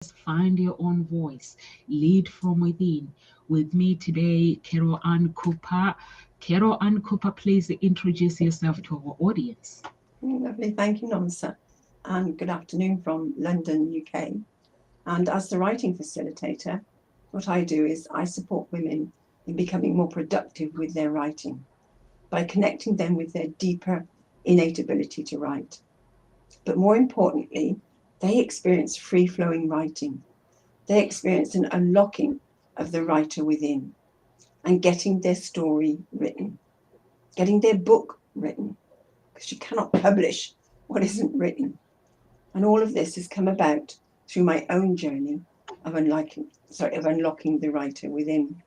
Find your own voice, lead from within. With me today, Carol Ann Cooper. Carol Ann Cooper, please introduce yourself to our audience. Lovely, thank you, Nonsa. And good afternoon from London, UK. And as the writing facilitator, what I do is I support women in becoming more productive with their writing by connecting them with their deeper innate ability to write. But more importantly, they experience free flowing writing. They experience an unlocking of the writer within and getting their story written, getting their book written, because you cannot publish what isn't written. And all of this has come about through my own journey of unlocking the writer within.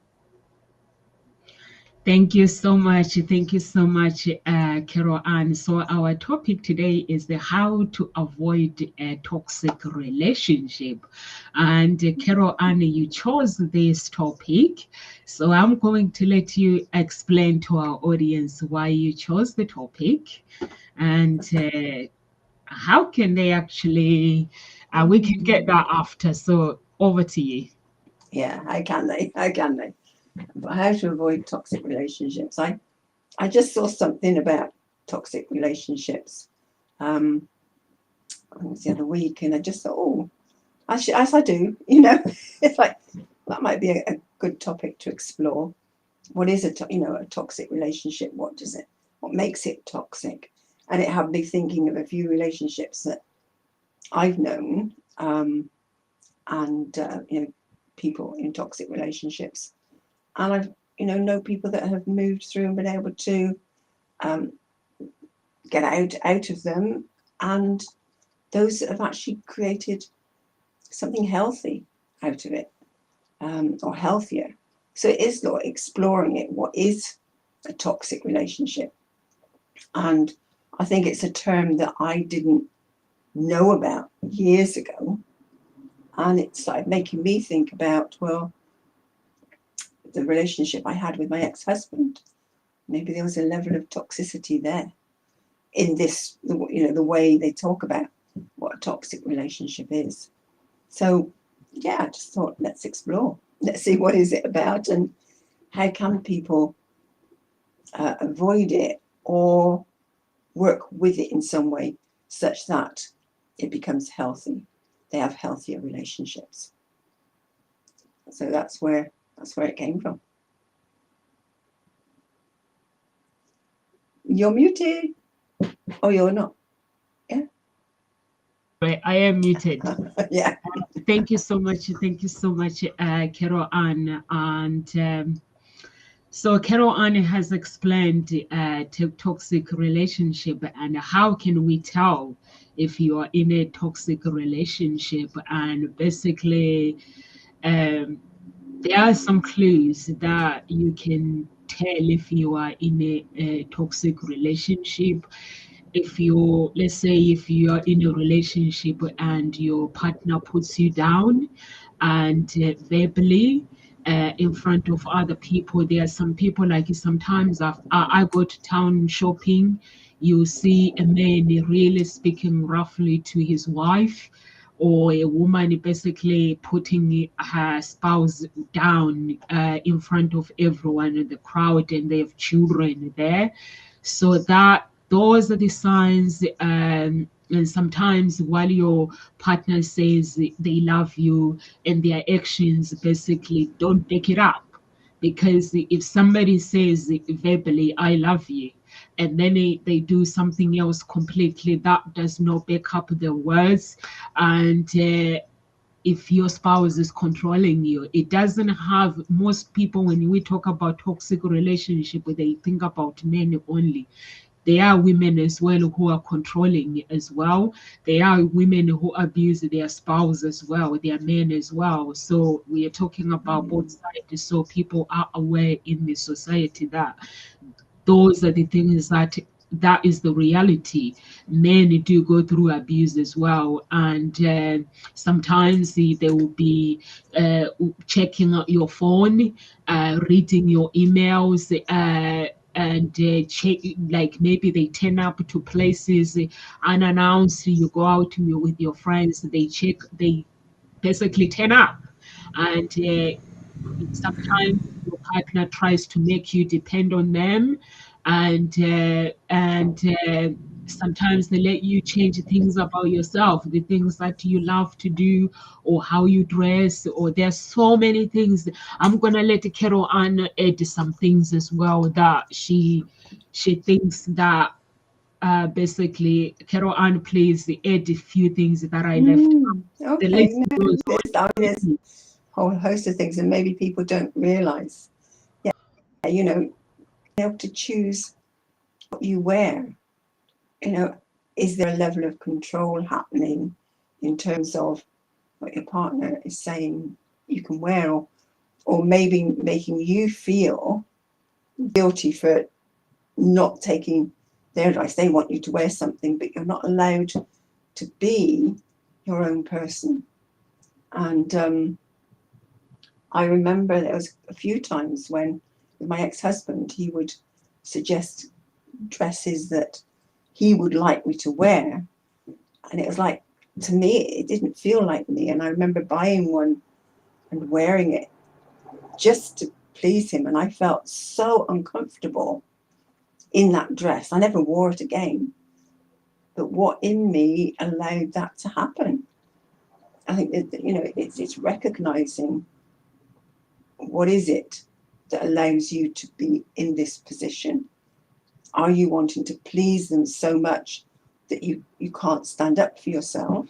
Thank you so much. Thank you so much, Carol Ann. So our topic today is the how to avoid a toxic relationship. And Carol Ann, you chose this topic. So I'm going to let you explain to our audience why you chose the topic and how can they actually, we can get that after. So over to you. Yeah, how can they? How can they? But how to avoid toxic relationships? I just saw something about toxic relationships. Um, I think it was the other week, and I just thought, oh, as I do, it's like that might be a good topic to explore. What is a toxic relationship? What makes it toxic? And it had me thinking of a few relationships that I've known, and people in toxic relationships, and I've know people that have moved through and been able to um, get out of them, and those that have actually created something healthy out of it, or healthier. So it is like exploring it. What is a toxic relationship? And I think it's a term that I didn't know about years ago, and it started making me think about, well, the relationship I had with my ex-husband. Maybe there was a level of toxicity there in this, the way they talk about what a toxic relationship is. So, yeah, I just thought, let's explore. Let's see what is it about, and how can people avoid it or work with it in some way such that it becomes healthy. They have healthier relationships. So that's where it came from. You're muted. Oh, you're not. Yeah. Right, I am muted. Yeah. Thank you so much. Thank you so much, Carol Ann. And so Carol Ann has explained toxic relationship and how can we tell if you are in a toxic relationship. And basically, um, there are some clues that you can tell if you are in a toxic relationship. If you, let's say, if you are in a relationship and your partner puts you down and verbally in front of other people, there are some people, like sometimes I go to town shopping, you see a man really speaking roughly to his wife, or a woman basically putting her spouse down in front of everyone in the crowd, and they have children there. So that those are the signs. And sometimes while your partner says they love you and their actions basically don't back it up, because if somebody says verbally I love you and then they do something else completely that does not back up their words, and if your spouse is controlling you, it doesn't have, most people when we talk about toxic relationship they think about men only. There are women as well who are controlling as well. There are women who abuse their spouse as well, their men as well. So we are talking about both sides. So people are aware in the society that those are the things that is the reality. Men do go through abuse as well, and sometimes they will be uh, checking out your phone, reading your emails, and check, like maybe they turn up to places unannounced. You go out with your friends, they check, they basically turn up. And sometimes your partner tries to make you depend on them, and sometimes they let you change things about yourself, the things that you love to do, or how you dress, or there's so many things. I'm gonna let Carol Ann add some things as well that she thinks that basically, Carol Ann, please add a few things that I left out. The Okay, list no, goes there's on. a whole host of things, and maybe people don't realize. Yeah, you know, being able to choose what you wear. You know, is there a level of control happening in terms of what your partner is saying you can wear, or maybe making you feel guilty for not taking their advice? They want you to wear something, but you're not allowed to be your own person. And I remember there was a few times when, with my ex-husband, he would suggest dresses that he would like me to wear, and it was like, to me, it didn't feel like me. And I remember buying one and wearing it just to please him, and I felt so uncomfortable in that dress. I never wore it again. But what in me allowed that to happen? I think that, it's recognizing what is it that allows you to be in this position. Are you wanting to please them so much that you can't stand up for yourself?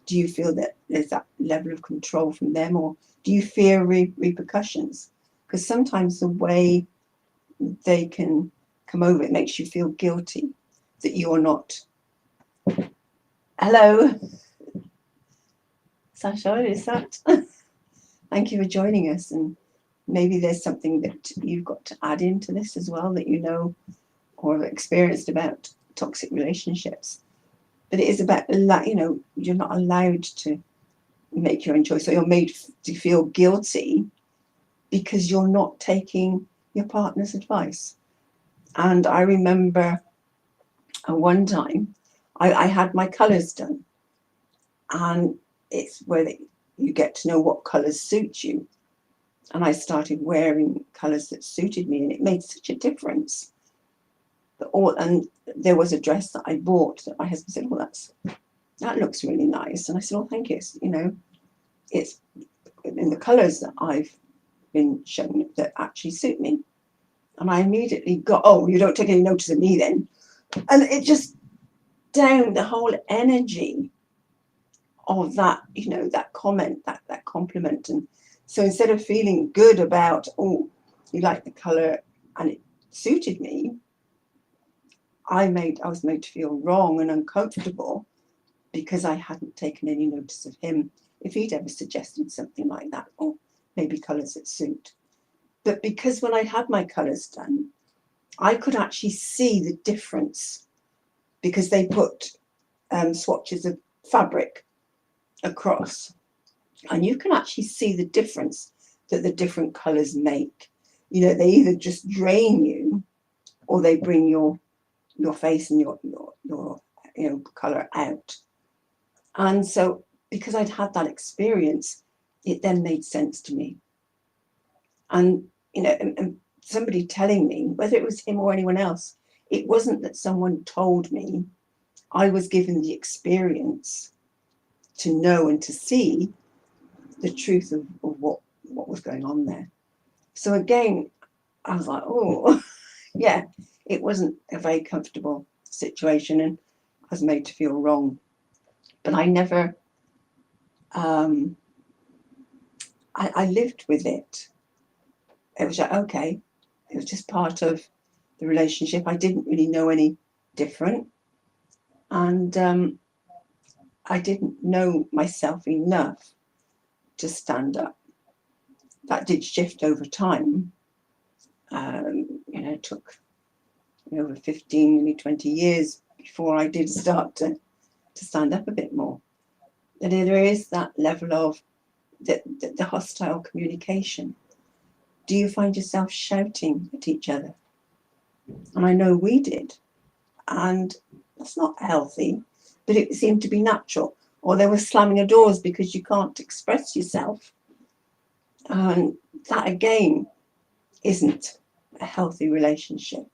Do you feel that there's that level of control from them, or do you fear repercussions? Because sometimes the way they can come over, it makes you feel guilty that you're not. Hello, Sasha, is that? Thank you for joining us. And maybe there's something that you've got to add into this as well, that you know or have experienced about toxic relationships. But it is about, you're not allowed to make your own choice, or you're made to feel guilty because you're not taking your partner's advice. And I remember one time I had my colours done, and it's where you get to know what colours suit you. And I started wearing colours that suited me, and it made such a difference. And there was a dress that I bought that my husband said, well, that looks really nice. And I said, oh, thank you. It's in the colours that I've been shown that actually suit me. And I immediately got, oh, you don't take any notice of me then. And it just down the whole energy of that, that comment, that compliment. And so instead of feeling good about, oh, you like the colour and it suited me, I was made to feel wrong and uncomfortable because I hadn't taken any notice of him if he'd ever suggested something like that, or maybe colours that suit. But because when I had my colours done, I could actually see the difference, because they put swatches of fabric across, and you can actually see the difference that the different colours make. They either just drain you, or they bring your face and your colour out. And so because I'd had that experience, it then made sense to me. And and somebody telling me, whether it was him or anyone else, it wasn't that someone told me. I was given the experience to know and to see the truth of what was going on there. So again, I was like, oh, yeah, it wasn't a very comfortable situation, and I was made to feel wrong. But I never, I lived with it. It was like, okay, it was just part of the relationship. I didn't really know any different. And I didn't know myself enough to stand up. That did shift over time. It took over 15, nearly 20 years before I did start to stand up a bit more. And there is that level of the hostile communication. Do you find yourself shouting at each other? And I know we did. And that's not healthy, but it seemed to be natural. or they were slamming of doors because you can't express yourself. And that again isn't a healthy relationship.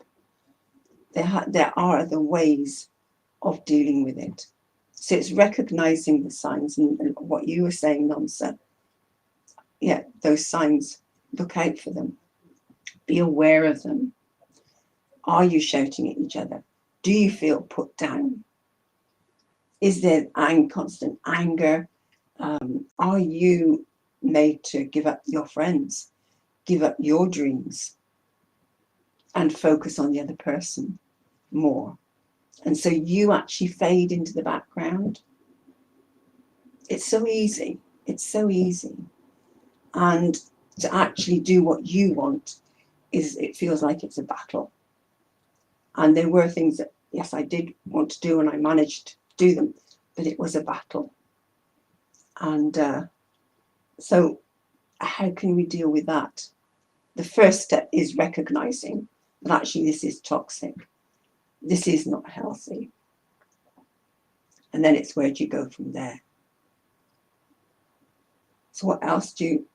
There are other ways of dealing with it. So it's recognizing the signs, and what you were saying, Nonsa. Yeah, those signs, look out for them. Be aware of them. Are you shouting at each other? Do you feel put down? Is there constant anger? Are you made to give up your friends, give up your dreams, and focus on the other person more? And so you actually fade into the background. It's so easy. It's so easy. And to actually do what you want it feels like it's a battle. And there were things that, yes, I did want to do and I managed to do them, but it was a battle. And so how can we deal with that? The first step is recognizing that actually this is toxic. This is not healthy. And then it's where do you go from there? So what else do you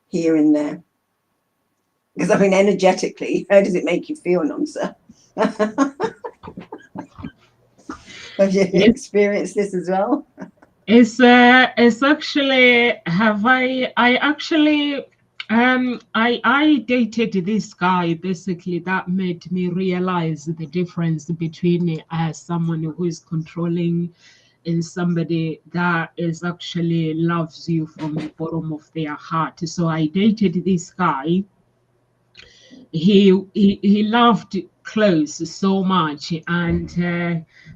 hear in there? Because I mean, energetically, how does it make you feel, Nonsa? Have you experienced this as well? It's actually, I dated this guy basically that made me realize the difference between someone who is controlling and somebody that is actually loves you from the bottom of their heart. So I dated this guy. He loved clothes so much, and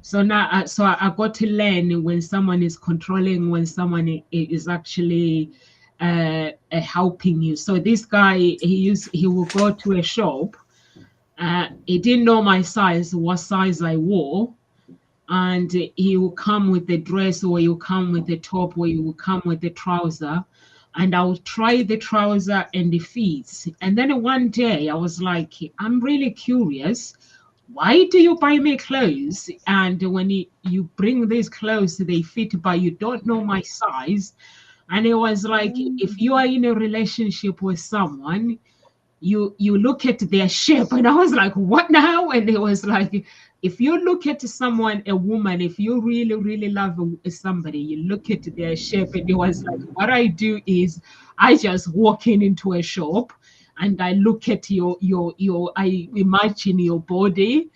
so now I got to learn when someone is controlling, when someone is actually helping you. So this guy, he will go to a shop. He didn't know my size, what size I wore, and he will come with the dress, or he will come with the top, or he will come with the trouser, and I'll try the trouser and the fits. And then one day I was like, I'm really curious. Why do you buy me clothes? And when you bring these clothes, they fit, but you don't know my size. And it was like, if you are in a relationship with someone, you look at their shape. And I was like, what now? And it was like, if you look at someone, a woman, if you really really love somebody, you look at their shape. And it was like, what I do is I just walk into a shop and I look at your I imagine your body,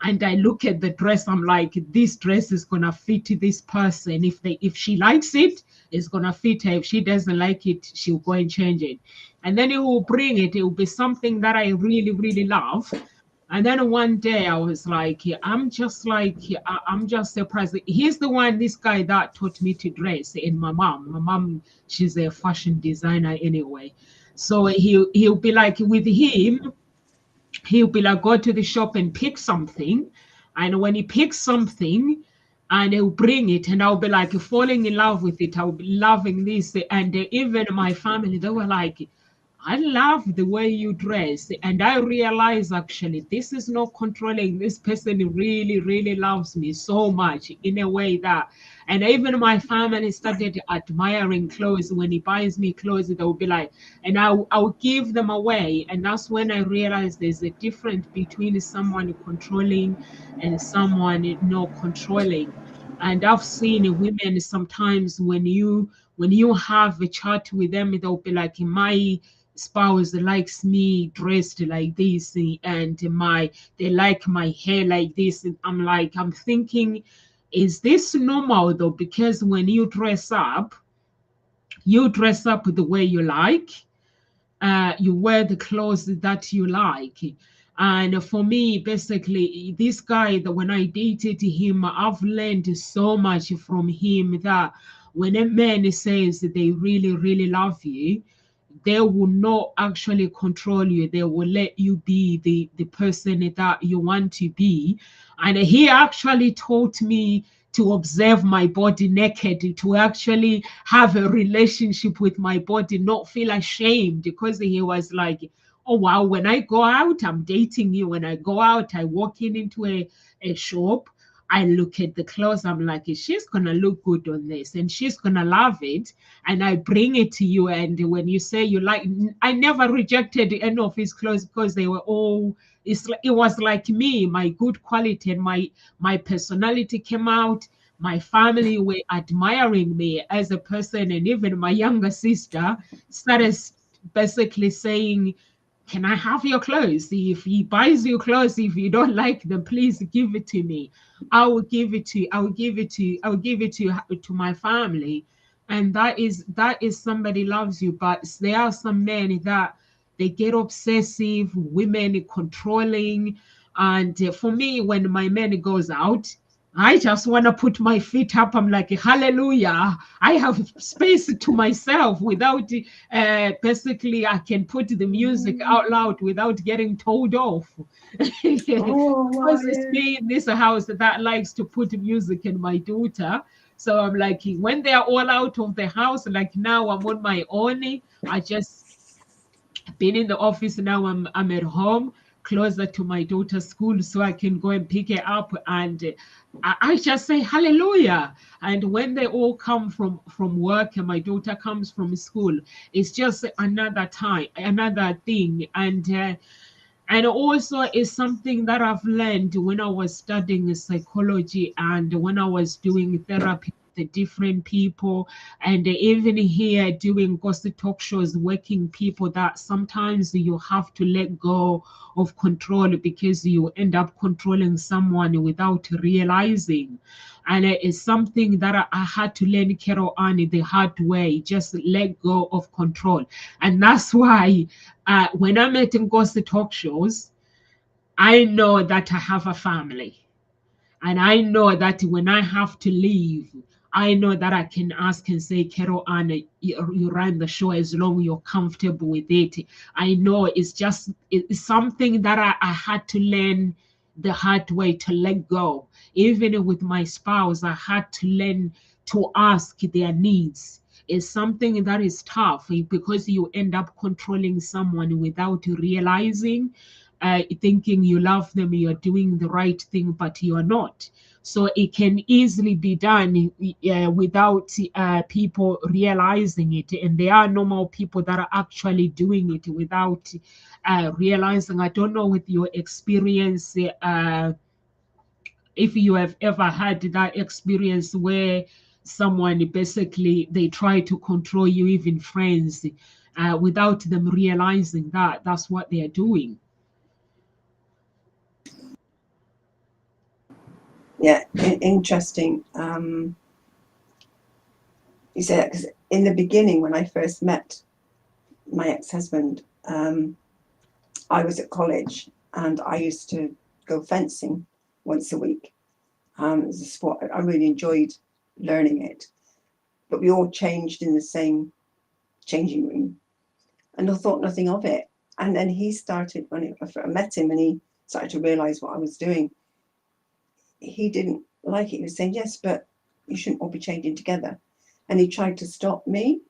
and I look at the dress. I'm like, this dress is gonna fit this person. If she likes it, it's gonna fit her. If she doesn't like it, she'll go and change it. And then it will bring it. It will be something that I really, really love. And then one day I was like, I'm just surprised. He's the one, this guy that taught me to dress, and my mom. My mom, she's a fashion designer anyway. So he'll be like, with him, he'll be like, go to the shop and pick something. And when he picks something, and he'll bring it, and I'll be like falling in love with it. I'll be loving this. And even my family, they were like, I love the way you dress. And I realize actually this is not controlling. This person really, really loves me so much in a way that, and even my family started admiring clothes. When he buys me clothes, they'll be like, and I'll give them away. And that's when I realized there's a difference between someone controlling and someone not controlling. And I've seen women sometimes when you have a chat with them, they'll be like, my spouse likes me dressed like this, and they like my hair like this. And I'm thinking, is this normal though? Because when you dress up the way you like, you wear the clothes that you like. And for me, basically, this guy, that when I dated him, I've learned so much from him that when a man says they really, really love you, they will not actually control you. They will let you be the person that you want to be. And he actually taught me to observe my body naked, to actually have a relationship with my body, not feel ashamed, because he was like, oh wow, when I go out, I'm dating you. When I go out, I walk into a shop, I look at the clothes, I'm like, she's gonna look good on this and she's gonna love it. And I bring it to you. And when you say you like, I never rejected any of his clothes because they were all, it was like me, my good quality, and my personality came out. My family were admiring me as a person, and even my younger sister started basically saying, can I have your clothes? If he buys you clothes, if you don't like them, please give it to me. I will give it to you. I will give it to you. I will give it to my family. And that is somebody loves you. But there are some men that they get obsessive, women controlling. And for me, when my man goes out, I just want to put my feet up. I'm like, hallelujah. I have space to myself without, basically, I can put the music out loud without getting told off. Oh, wow, Because it's yeah. me in this house that likes to put music in my daughter. So I'm like, when they are all out of the house, like now I'm on my own. I just been in the office. Now I'm at home closer to my daughter's school so I can go and pick it up. And I just say hallelujah. And when they all come from work and my daughter comes from school, it's just another time, another thing. And also is something that I've learned when I was studying psychology and when I was doing therapy with the different people, and even here doing gossip talk shows, working people, that sometimes you have to let go of control because you end up controlling someone without realizing. And it is something that I had to learn, Carol Ann, the hard way. Just let go of control. And that's why when I'm at gossip talk shows, I know that I have a family. And I know that when I have to leave, I know that I can ask and say, Carol Anna, you run the show as long as you're comfortable with it. I know it's something that I had to learn the hard way, to let go. Even with my spouse, I had to learn to ask their needs. It's something that is tough because you end up controlling someone without realizing, thinking you love them, you're doing the right thing, but you're not. So it can easily be done without people realizing it. And there are normal people that are actually doing it without realizing. I don't know with your experience, if you have ever had that experience where someone basically they try to control you, even friends, without them realizing that that's what they're doing. Yeah, interesting. You say that because in the beginning, when I first met my ex-husband, I was at college and I used to go fencing once a week. It was a sport I really enjoyed learning it, but we all changed in the same changing room, and I thought nothing of it. And then he started, when I met him and he started to realize what I was doing, he didn't like it. He was saying, yes, but you shouldn't all be changing together. And he tried to stop me.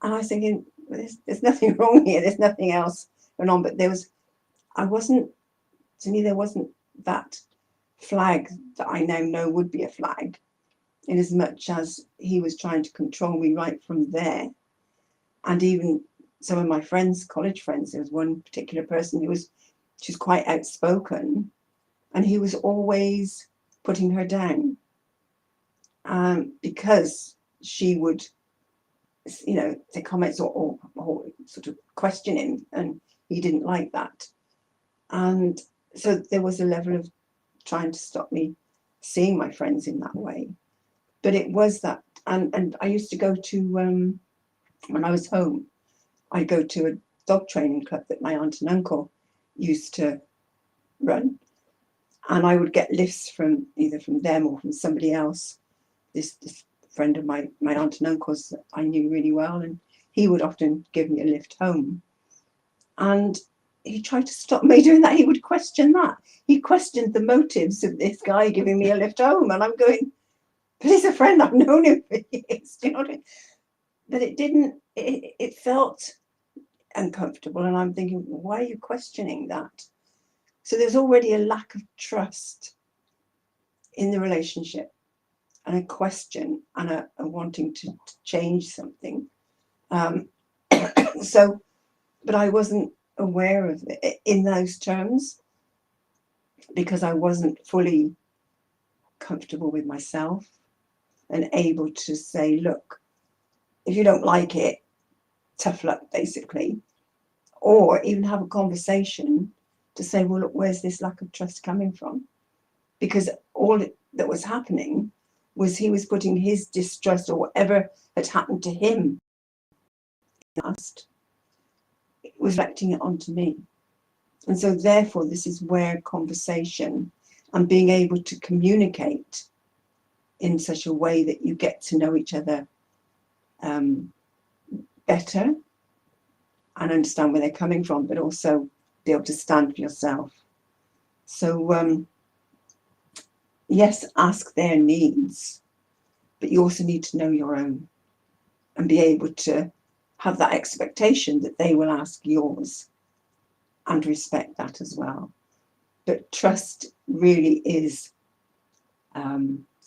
And I was thinking, there's nothing wrong here. There's nothing else going on. But to me, there wasn't that flag that I now know would be a flag, in as much as he was trying to control me right from there. And even some of my friends, college friends, there was one particular person she's quite outspoken, and he was always putting her down, because she would, say comments or sort of question him, and he didn't like that. And so there was a level of trying to stop me seeing my friends in that way. But it was that, and I used to go to, when I was home, I'd go to a dog training club that my aunt and uncle used to run, and I would get lifts from either from them or from somebody else. This friend of my aunt and uncle's that I knew really well, and he would often give me a lift home. And he tried to stop me doing that. He would question that. He questioned the motives of this guy giving me a lift home, and I'm going, but he's a friend. I've known him for years. Do you know what I mean? But it didn't. It felt uncomfortable, and I'm thinking, why are you questioning that? So there's already a lack of trust in the relationship and a question and a wanting to change something. So, but I wasn't aware of it in those terms because I wasn't fully comfortable with myself and able to say, look, if you don't like it, tough luck, basically. Or even have a conversation to say, well, look, where's this lack of trust coming from? Because all that was happening was he was putting his distrust or whatever had happened to him in the past, it was reflecting it onto me. And so therefore, this is where conversation and being able to communicate in such a way that you get to know each other better and understand where they're coming from, but also be able to stand for yourself. So yes, ask their needs, but you also need to know your own and be able to have that expectation that they will ask yours and respect that as well. But trust really is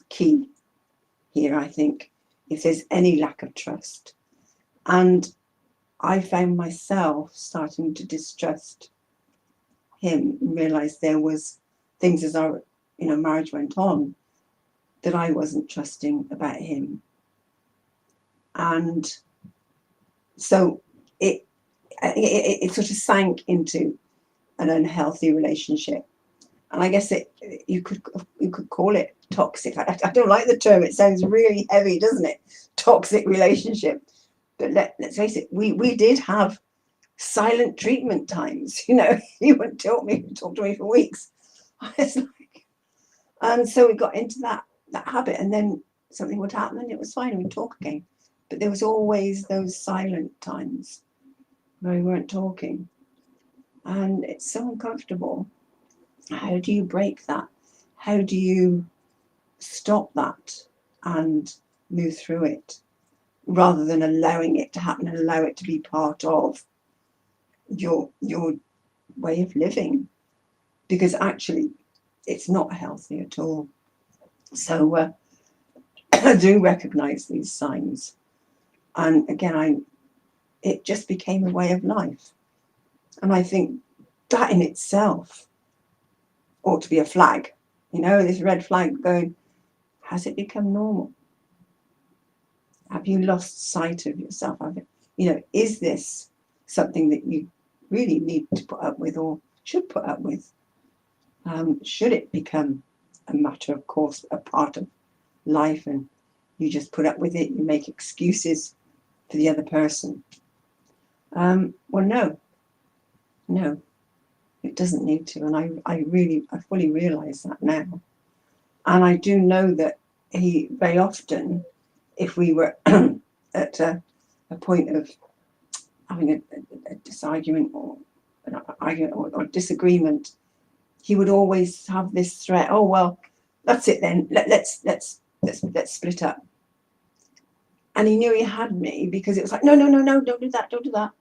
key here, I think, if there's any lack of trust. And I found myself starting to distrust him and realize there was things as our marriage went on that I wasn't trusting about him. And so it sort of sank into an unhealthy relationship. And I guess you could call it toxic. I don't like the term. It sounds really heavy, doesn't it? Toxic relationship. But let's face it, we did have silent treatment times. He wouldn't talk to me for weeks. It's like, and so we got into that habit, and then something would happen and it was fine and we'd talk again. But there was always those silent times where we weren't talking. And it's so uncomfortable. How do you break that? How do you stop that and move through it rather than allowing it to happen and allow it to be part of your way of living? Because actually it's not healthy at all. So I do recognize these signs, and again it just became a way of life. And I think that in itself ought to be a flag, this red flag going, has it become normal? Have you lost sight of yourself? Is this something that you really need to put up with or should put up with? Should it become a matter of course, a part of life, and you just put up with it, you make excuses for the other person? Well, no, it doesn't need to. And I fully realize that now. And I do know that he very often, if we were at a point of having a disargument or an argument or disagreement, he would always have this threat. Oh well, that's it then. Let's split up. And he knew he had me because it was like, no, don't do that.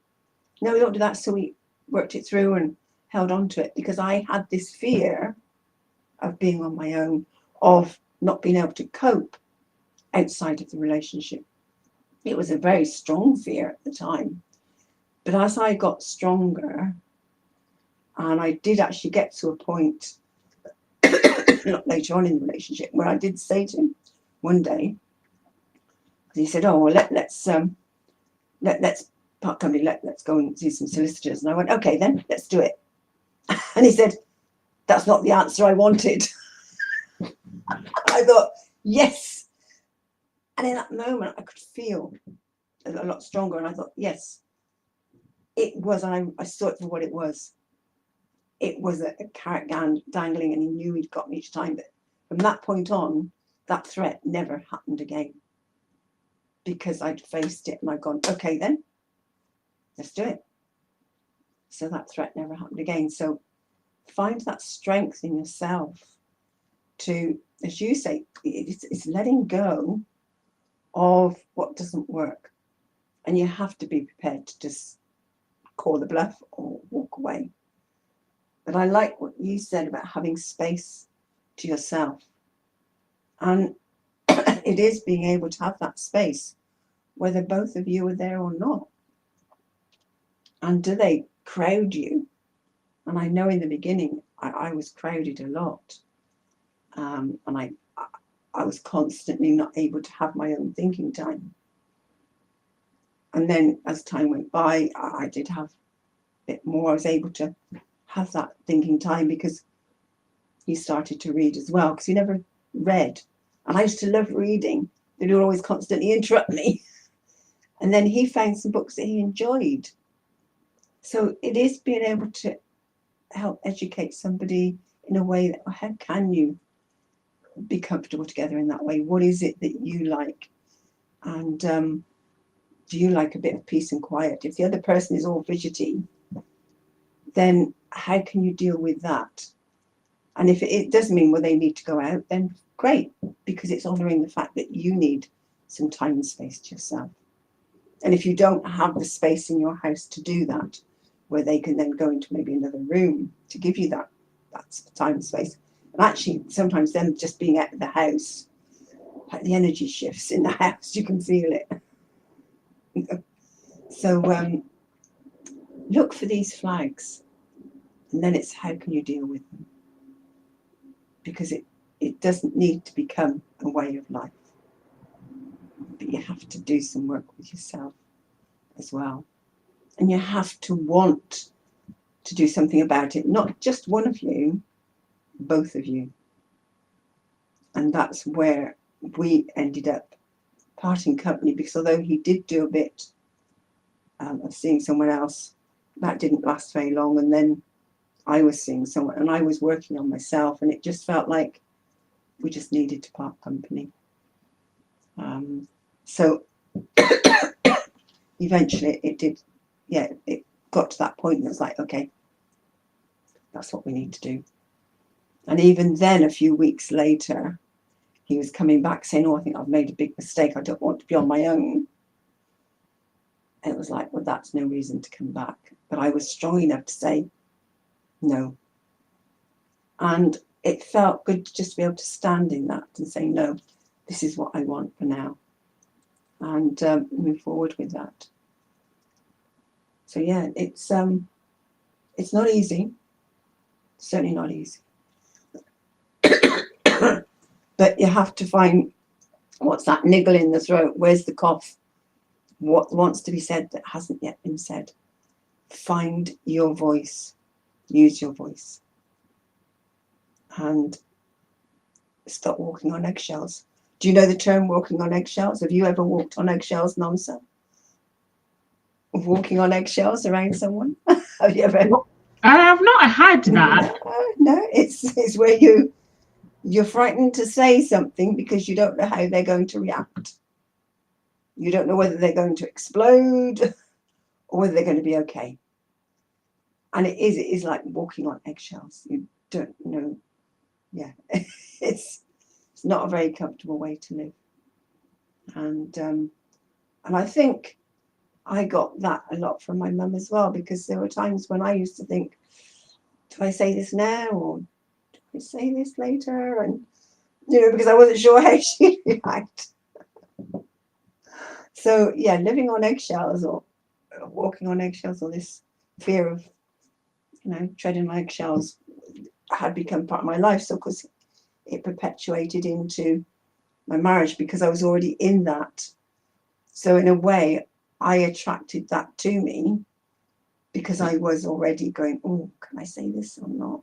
No, we don't do that. So we worked it through and held on to it because I had this fear of being on my own, of not being able to cope outside of the relationship. It was a very strong fear at the time. But as I got stronger, and I did actually get to a point not later on in the relationship where I did say to him one day, he said, oh, well, let's part company, let's go and see some solicitors. And I went, okay, then let's do it. And he said, that's not the answer I wanted. I thought, yes. And in that moment, I could feel a lot stronger. And I thought, yes, it was. And I saw it for what it was. It was a carrot dangling, and he knew he'd got me each time. But from that point on, that threat never happened again, because I'd faced it and I'd gone, okay, then let's do it. So that threat never happened again. So find that strength in yourself to, as you say, it's letting go of what doesn't work. And you have to be prepared to just call the bluff or walk away. But I like what you said about having space to yourself And it is being able to have that space, whether both of you are there or not. And do they crowd you? And I know in the beginning I was crowded a lot, and I was constantly not able to have my own thinking time. And then as time went by, I did have a bit more. I was able to have that thinking time because he started to read as well, because he never read. And I used to love reading. They would always constantly interrupt me. And then he found some books that he enjoyed. So it is being able to help educate somebody in a way that, how can you be comfortable together in that way? What is it that you like? And do you like a bit of peace and quiet? If the other person is all fidgety, then how can you deal with that? And if it does mean, well, they need to go out, then great, because it's honouring the fact that you need some time and space to yourself. And if you don't have the space in your house to do that, where they can then go into maybe another room to give you that time and space. And actually, sometimes them just being out of the house, like the energy shifts in the house, you can feel it. So look for these flags, and then it's how can you deal with them? Because it doesn't need to become a way of life, but you have to do some work with yourself as well. And you have to want to do something about it, not just one of you, both of you. And that's where we ended up parting company, because although he did do a bit of seeing someone else, that didn't last very long. And then I was seeing someone, and I was working on myself, and it just felt like we just needed to part company. So eventually it did, it got to that point, and it was like, okay, that's what we need to do. And even then, a few weeks later, he was coming back saying, oh, I think I've made a big mistake. I don't want to be on my own. And it was like, well, that's no reason to come back. But I was strong enough to say no. And it felt good to just be able to stand in that and say, no, this is what I want for now. And move forward with that. So yeah, it's not easy. Certainly not easy. But you have to find what's that niggle in the throat. Where's the cough? What wants to be said that hasn't yet been said? Find your voice. Use your voice. And stop walking on eggshells. Do you know the term walking on eggshells? Have you ever walked on eggshells, Namsa? Walking on eggshells around someone? Have you ever? I have not had that. No, it's where you're frightened to say something because you don't know how they're going to react. You don't know whether they're going to explode or whether they're going to be okay. And it is like walking on eggshells. You don't know. Yeah, it's not a very comfortable way to live. And I think I got that a lot from my mum as well, because there were times when I used to think, do I say this now or do I say this later? And, because I wasn't sure how she'd react. So, yeah, living on eggshells or walking on eggshells, or this fear of, treading on eggshells had become part of my life. So, of course, it perpetuated into my marriage because I was already in that. So, in a way, I attracted that to me because I was already going, oh, can I say this or not?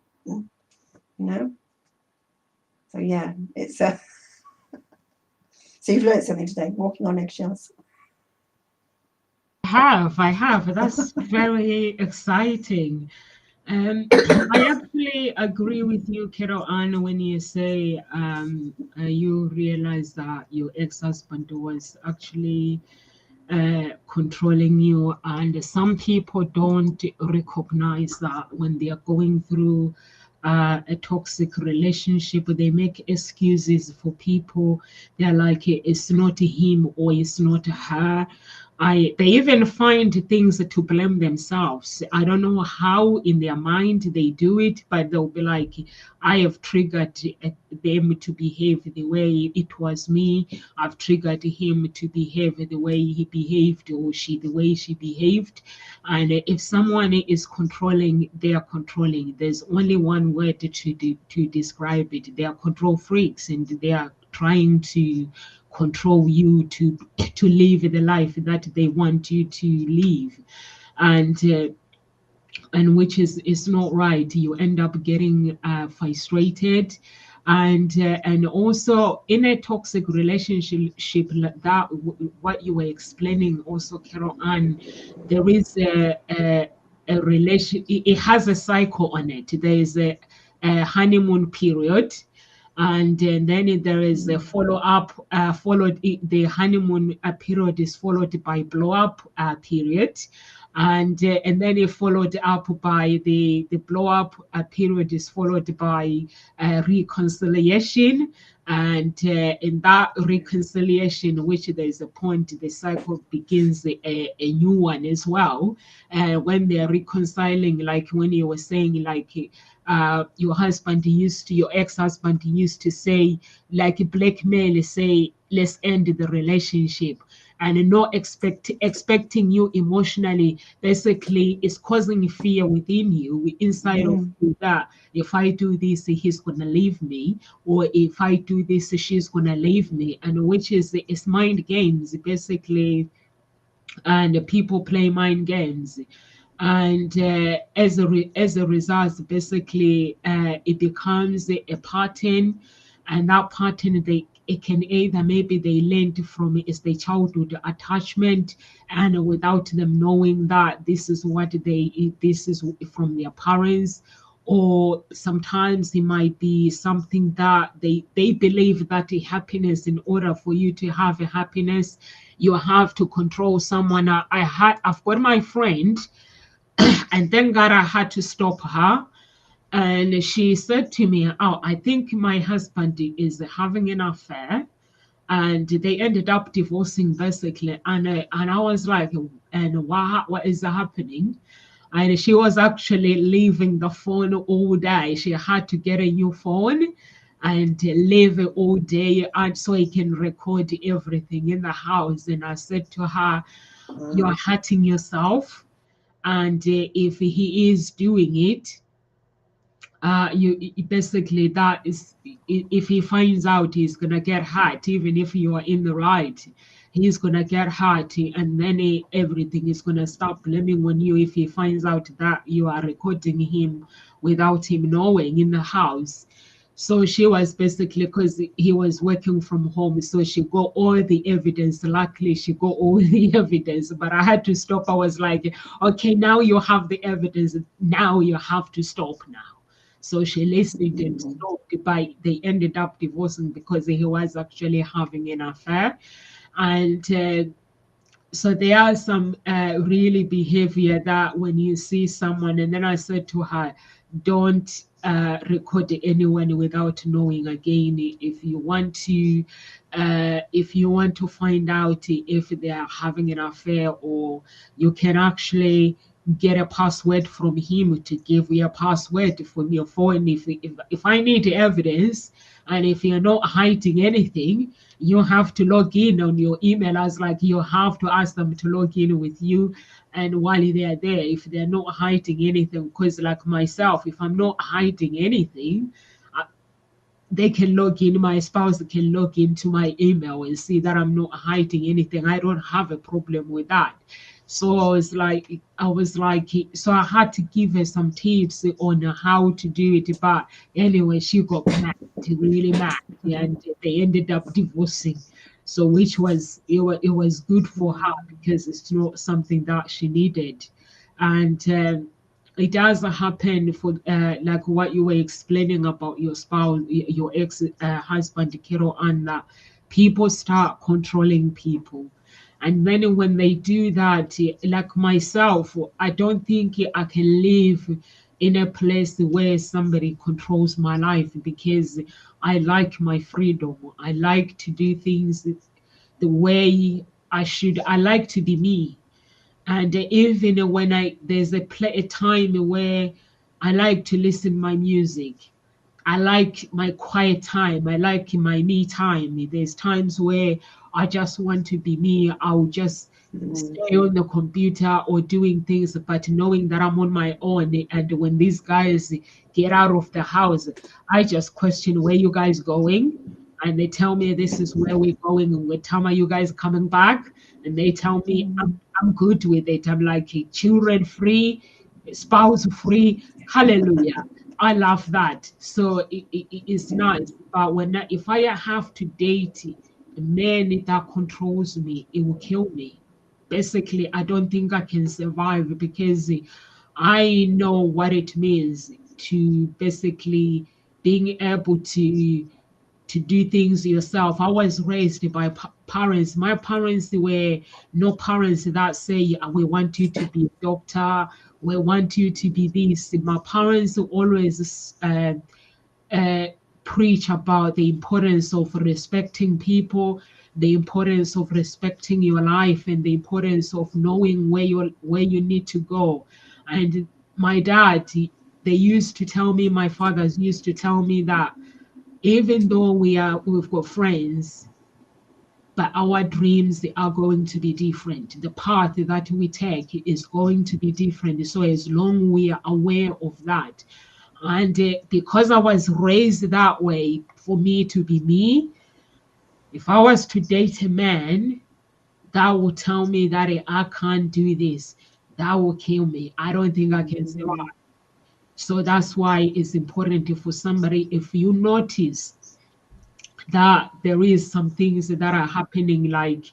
So, yeah, it's a... So you've learned something today, walking on eggshells. I have. That's very exciting. I actually agree with you, Carol Ann, when you say you realize that your ex-husband was actually controlling you, and some people don't recognize that when they are going through a toxic relationship. They make excuses for people. They're like, it's not him or it's not her. They even find things to blame themselves. I don't know how in their mind they do it, but they'll be like, I have triggered them to behave the way it was me. I've triggered him to behave the way he behaved, or she the way she behaved. And if someone is controlling, they are controlling. There's only one word to describe it. They are control freaks, and they are trying to control you to live the life that they want you to live. And which is not right. You end up getting frustrated. And also in a toxic relationship like that, what you were explaining also, Carol Ann, there is a relation. It has a cycle on it. There is a honeymoon period, and then there is a follow up. The honeymoon period is followed by blow up period, and then it followed up by the blow up period is followed by reconciliation. And in that reconciliation, which there is a point, the cycle begins a new one as well. When they are reconciling, like when you were saying, like your ex-husband used to say, like blackmail, say, let's end the relationship, and not expecting you emotionally, basically is causing fear within you, inside of you, that if I do this, he's gonna leave me, or if I do this, she's gonna leave me, and which is mind games basically. And people play mind games, and as a result, basically it becomes a pattern. And that pattern, it can either, maybe they learned from it, is the childhood attachment, and without them knowing that this is from their parents. Or sometimes it might be something that they believe that the happiness, in order for you to have a happiness, you have to control someone. I've got my friend, and thank God I had to stop her. And she said to me, "Oh, I think my husband is having an affair." And they ended up divorcing basically. And I was like, "And what is happening?" And she was actually leaving the phone all day. She had to get a new phone and leave it all day, and so he can record everything in the house. And I said to her, "You're hurting yourself. And if he is doing it, basically, that is, if he finds out, he's gonna get hurt. Even if you are in the right, he's gonna get hurt, and then everything is gonna start blaming on you if he finds out that you are recording him without him knowing in the house." So she was basically, because he was working from home, so she got all the evidence. Luckily, she got all the evidence, but I had to stop. I was like, "Okay, now you have the evidence. Now you have to stop now." So she listened and stopped, but they ended up divorcing because he was actually having an affair. And so there are some really behavior that when you see someone, and then I said to her, don't record anyone without knowing. Again, if you want to find out if they are having an affair, or you can actually get a password from him to give you a password from your phone. If I need evidence, and if you're not hiding anything, you have to log in on your email. As like, you have to ask them to log in with you, and while they are there, if they're not hiding anything, because like myself, if I'm not hiding anything, they can log in, my spouse can log into my email and see that I'm not hiding anything. I don't have a problem with that. So I was like, so I had to give her some tips on how to do it. But anyway, she got mad, really mad, and they ended up divorcing. So which was, it was good for her, because it's not something that she needed. And it does happen for like what you were explaining about your spouse, your ex husband, Kiro, and that people start controlling people. And then when they do that, like myself, I don't think I can live in a place where somebody controls my life, because I like my freedom. I like to do things the way I like to be me. And even when there's a time where I like to listen my music. I like my quiet time. I like my me time. There's times where I just want to be me. I'll just Mm. stay on the computer or doing things, but knowing that I'm on my own. And when these guys get out of the house, I just question, where you guys going? And they tell me this is where we're going. And what time are you guys coming back? And they tell me I'm good with it. I'm like, children free, spouse free. Hallelujah. I love that. So it's nice. But if I have to date a man that controls me, it will kill me. Basically, I don't think I can survive, because I know what it means to basically being able to do things yourself. I was raised by parents. My parents were no parents that say, we want you to be a doctor, we want you to be this. My parents always uh, preach about the importance of respecting people, the importance of respecting your life, and the importance of knowing where you need to go. And my dad, they used to tell me, my fathers used to tell me that even though we've got friends, but our dreams are going to be different. The path that we take is going to be different. So as long we are aware of that, and because I was raised that way, for me to be me, if I was to date a man that will tell me that I can't do this, that will kill me. I don't think I can survive. Mm. So that's why it's important for somebody, if you notice that there is some things that are happening, like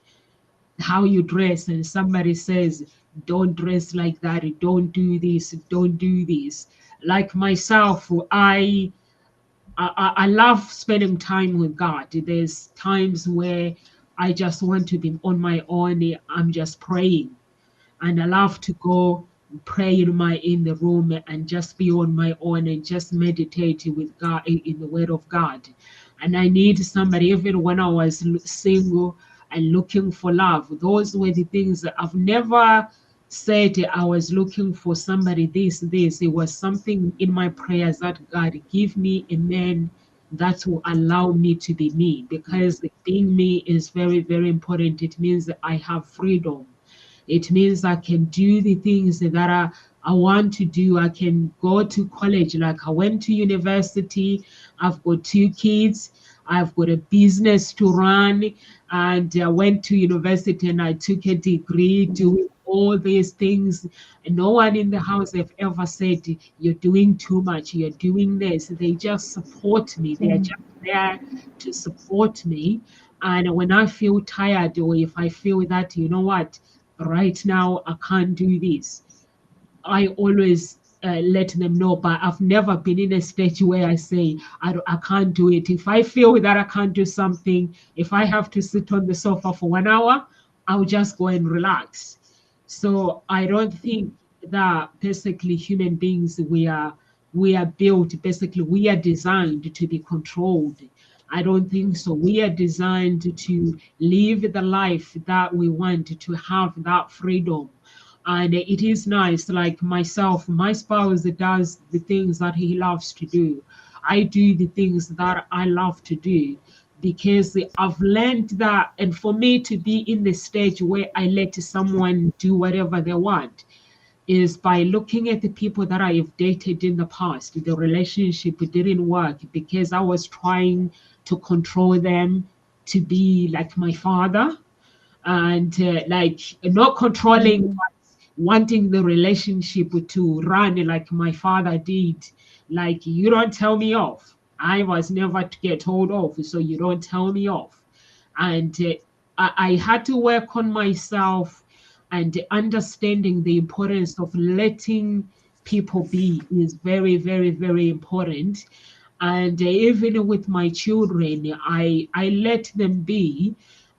how you dress, and somebody says, don't dress like that, don't do this, don't do this. Like myself, I love spending time with God. There's times where I just want to be on my own. I'm just praying, and I love to go pray in the room and just be on my own and just meditate with God, in the Word of God. And I need somebody. Even when I was single and looking for love, those were the things that I've never said I was looking for somebody. This it was something in my prayers that God give me a man that will allow me to be me, because being me is very, very important. It means that I have freedom. It means I can do the things that I want to do. I can go to college. Like, I went to university. I've got 2 kids. I've got a business to run. And I went to university and I took a degree Mm. doing all these things. And no one in the house have ever said, you're doing too much, you're doing this. They just support me. They are Mm. just there to support me. And when I feel tired, or if I feel that, you know what, right now I can't do this, I always let them know. But I've never been in a stage where I say I can't do it. If I feel that I can't do something, if I have to sit on the sofa for 1 hour, I'll just go and relax. So I don't think that basically human beings, we are built, basically we are designed to be controlled. I don't think so. We are designed to live the life that we want, to have that freedom. And it is nice, like myself, my spouse does the things that he loves to do. I do the things that I love to do, because I've learned that. And for me to be in the stage where I let someone do whatever they want is by looking at the people that I have dated in the past. The relationship didn't work because I was trying to control them to be like my father, and like not controlling, Mm. wanting the relationship to run like my father did. Like, you don't tell me off. I was never to get told off, so you don't tell me off. And I had to work on myself, and understanding the importance of letting people be is very, very, very important. And even with my children, I let them be.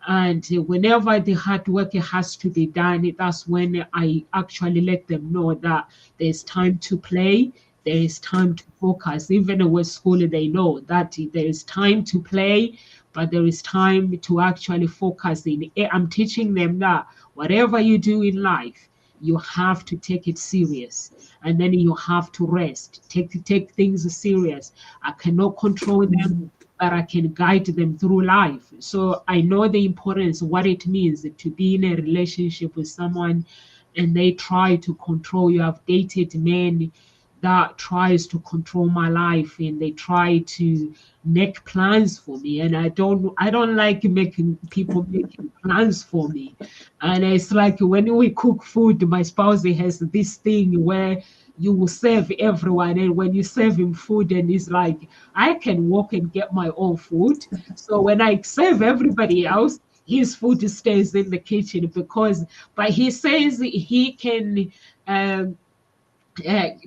And whenever the hard work has to be done, that's when I actually let them know that there's time to play, there is time to focus. Even with school, they know that there is time to play, but there is time to actually focus in. I'm teaching them that whatever you do in life, you have to take it serious, and then you have to rest. Take things serious. I cannot control them, but I can guide them through life. So I know the importance, what it means to be in a relationship with someone and they try to control you. I've dated men that tries to control my life, and they try to make plans for me, and I don't like making people making plans for me. And it's like when we cook food, my spouse has this thing where you will serve everyone, and when you serve him food, and he's like, I can walk and get my own food. So when I serve everybody else, his food stays in the kitchen, because but he says he can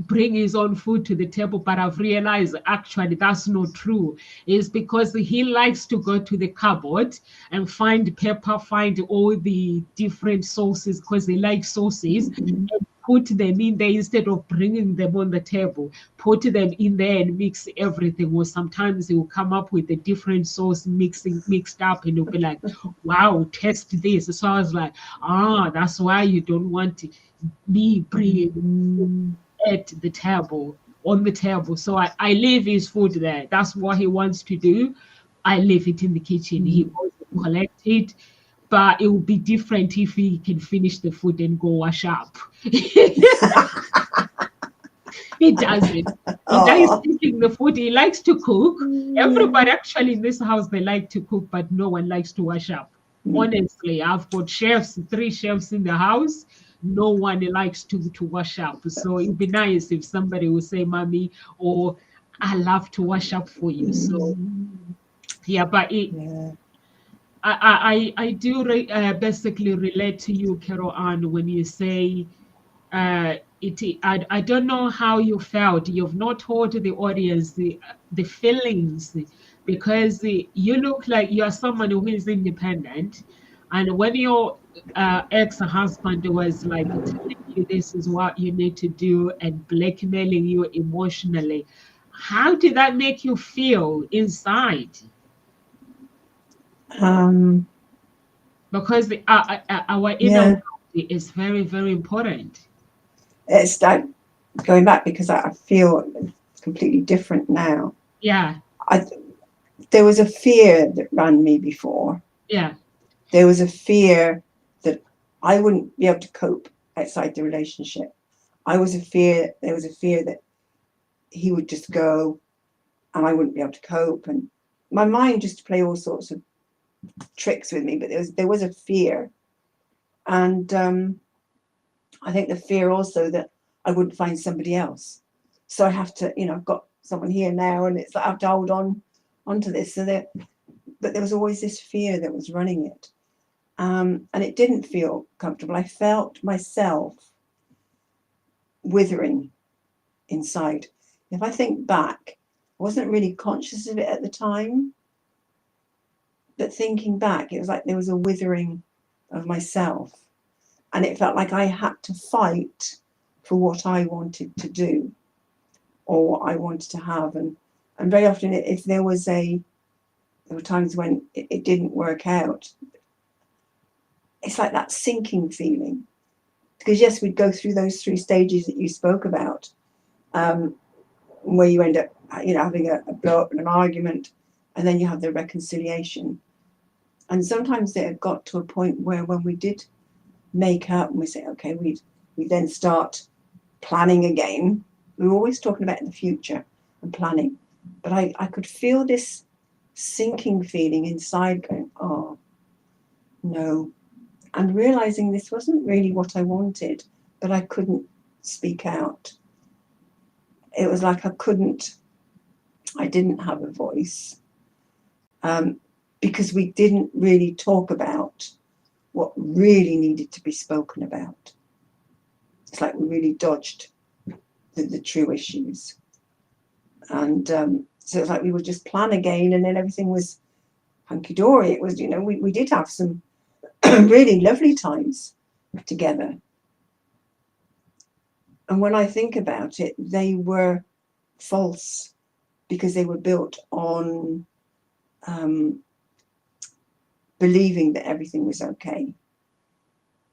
bring his own food to the table, but I've realized actually that's not true. It's because he likes to go to the cupboard and find pepper, find all the different sauces, because he likes sauces, and put them in there instead of bringing them on the table. Put them in there and mix everything. Or sometimes he will come up with a different sauce mixed up, and he'll be like, wow, test this. So I was like, that's why you don't want me bringing at the table, on the table. So I leave his food there. That's what he wants to do. I leave it in the kitchen. He goes and collect it. But it would be different if he can finish the food and go wash up. He doesn't. He likes Oh, cooking the food. He likes to cook. Everybody actually in this house, they like to cook, but no one likes to wash up. Honestly, I've got chefs, 3 chefs in the house. No one likes to wash up. So it'd be nice if somebody would say, Mommy, or I love to wash up for you. So yeah, but yeah. I do basically relate to you, Carol Ann, when you say I don't know how you felt. You've not told the audience the feelings, because you look like you're someone who is independent, and when your ex-husband was like telling you this is what you need to do and blackmailing you emotionally, how did that make you feel inside? Um, Because our inner yeah. world is very, very important. It's like going back because I feel completely different now. Yeah, I There was a fear that ran me before. yeah, There was a fear that I wouldn't be able to cope outside the relationship. There was a fear that he would just go and I wouldn't be able to cope. And my mind just play all sorts of tricks with me, but there was a fear. And I think the fear also that I wouldn't find somebody else. So I have to, I've got someone here now, and it's like I have to hold on onto this. But there was always this fear that was running it. And it didn't feel comfortable. I felt myself withering inside. If I think back, I wasn't really conscious of it at the time, but thinking back, it was like there was a withering of myself, and it felt like I had to fight for what I wanted to do or what I wanted to have. And very often, if there were times when it didn't work out, it's like that sinking feeling. Because yes, we'd go through those 3 stages that you spoke about, where you end up, having a blow up and an argument, and then you have the reconciliation. And sometimes it had got to a point where when we did make up and we say, okay, we then start planning again. We were always talking about the future and planning, but I could feel this sinking feeling inside going, oh no, and realizing this wasn't really what I wanted, but I couldn't speak out. It was like I didn't have a voice, because we didn't really talk about what really needed to be spoken about. It's like we really dodged the true issues. And so it's like we would just plan again, and then everything was hunky-dory. It was, we did have some really lovely times together. And when I think about it, they were false because they were built on believing that everything was okay.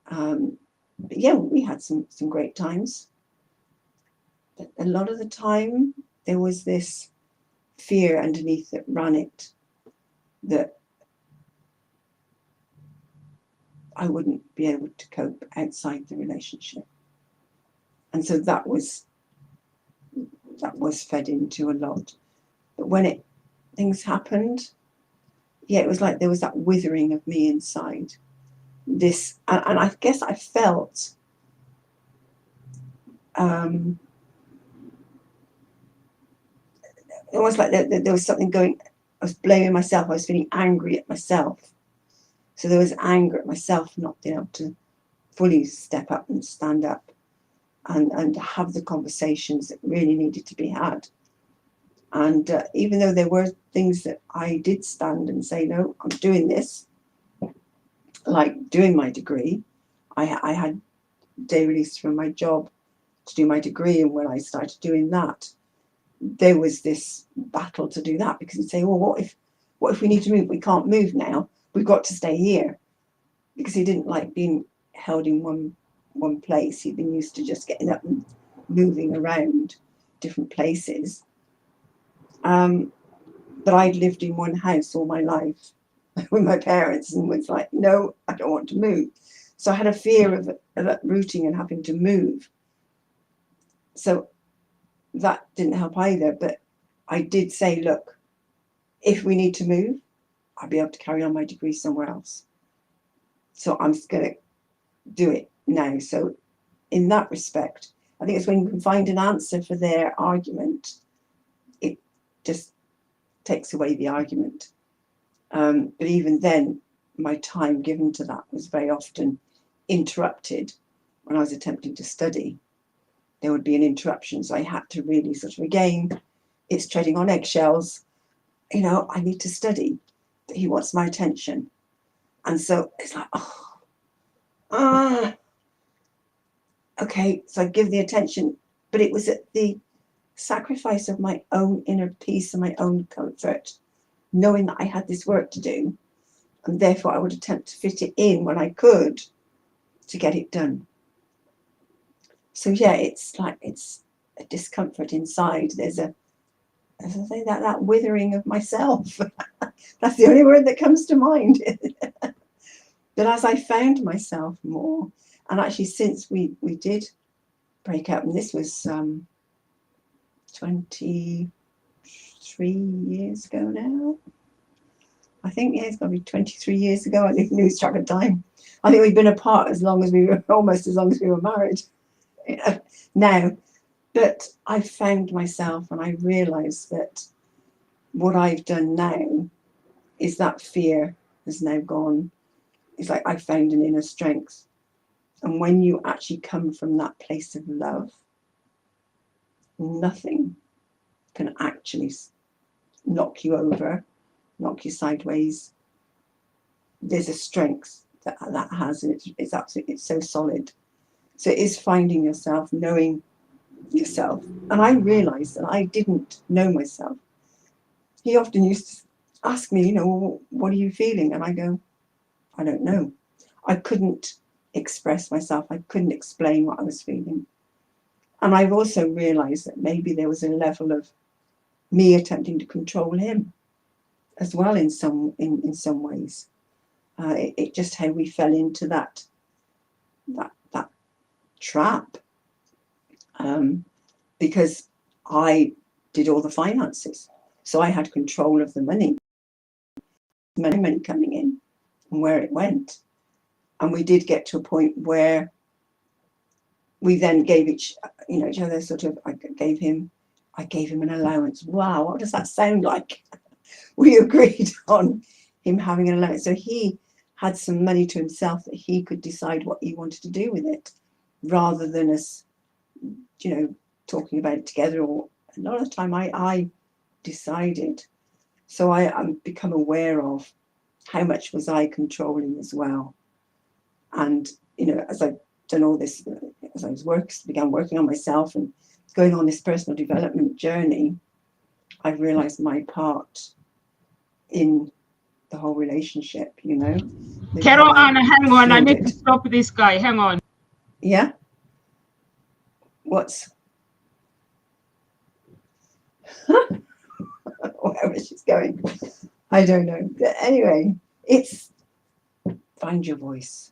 But yeah, we had some great times. But a lot of the time, there was this fear underneath that ran it, that I wouldn't be able to cope outside the relationship. And so that was fed into a lot. But when things happened, yeah, it was like there was that withering of me inside. This, and I guess I felt almost like there was something going. I was blaming myself. I was feeling angry at myself. So there was anger at myself not being able to fully step up and stand up and have the conversations that really needed to be had. And even though there were things that I did stand and say, no, I'm doing this, like doing my degree, I had day release from my job to do my degree. And when I started doing that, there was this battle to do that, because you'd say, well, what if we need to move? We can't move now. We've got to stay here. Because he didn't like being held in one place. He'd been used to just getting up and moving around different places. But I'd lived in one house all my life with my parents, and was like, no, I don't want to move. So I had a fear of uprooting and having to move. So that didn't help either. But I did say, look, if we need to move, I'll be able to carry on my degree somewhere else. So I'm just going to do it now. So in that respect, I think it's when you can find an answer for their argument, it just takes away the argument. But even then, my time given to that was very often interrupted. When I was attempting to study, there would be an interruption. So I had to really sort of, again, it's treading on eggshells. You know, I need to study. He wants my attention. And so it's like, okay, so I give the attention, but it was at the sacrifice of my own inner peace and my own comfort, knowing that I had this work to do, and therefore I would attempt to fit it in when I could to get it done. So yeah, it's like, it's a discomfort inside. There's a, as I say, that withering of myself. That's the only word that comes to mind. But as I found myself more, and actually since we did break up, and this was 23 years ago now. I think, yeah, it's got to be 23 years ago. I think lose track of time. I think we've been apart as long as we were, almost as long as we were married, you know, now. But I found myself, and I realised that what I've done now is that fear has now gone. It's like I found an inner strength. And when you actually come from that place of love, nothing can actually knock you over, knock you sideways. There's a strength that has, and it's absolutely, it's so solid. So it is finding yourself, knowing yourself. And I realized that I didn't know myself. He often used to ask me, you know, well, what are you feeling? And I go, I don't know. I couldn't express myself. I couldn't explain what I was feeling. And I've also realized that maybe there was a level of me attempting to control him as well in some ways. It just how we fell into that trap, because I did all the finances, so I had control of the money coming in and where it went. And we did get to a point where we then gave each other sort of, I gave him an allowance. Wow, what does that sound like? We agreed on him having an allowance. So he had some money to himself that he could decide what he wanted to do with it, rather than us, you know, talking about it together. Or a lot of the time I decided. So I'm become aware of how much was I controlling as well. And, you know, as I've done all this, as I began working on myself and going on this personal development journey, I've realized my part in the whole relationship, you know. They've Carol kind of Ann, hang on. I need to flooded. stop this guy. Hang on. Yeah. What's wherever she's going? I don't know. But anyway, it's find your voice.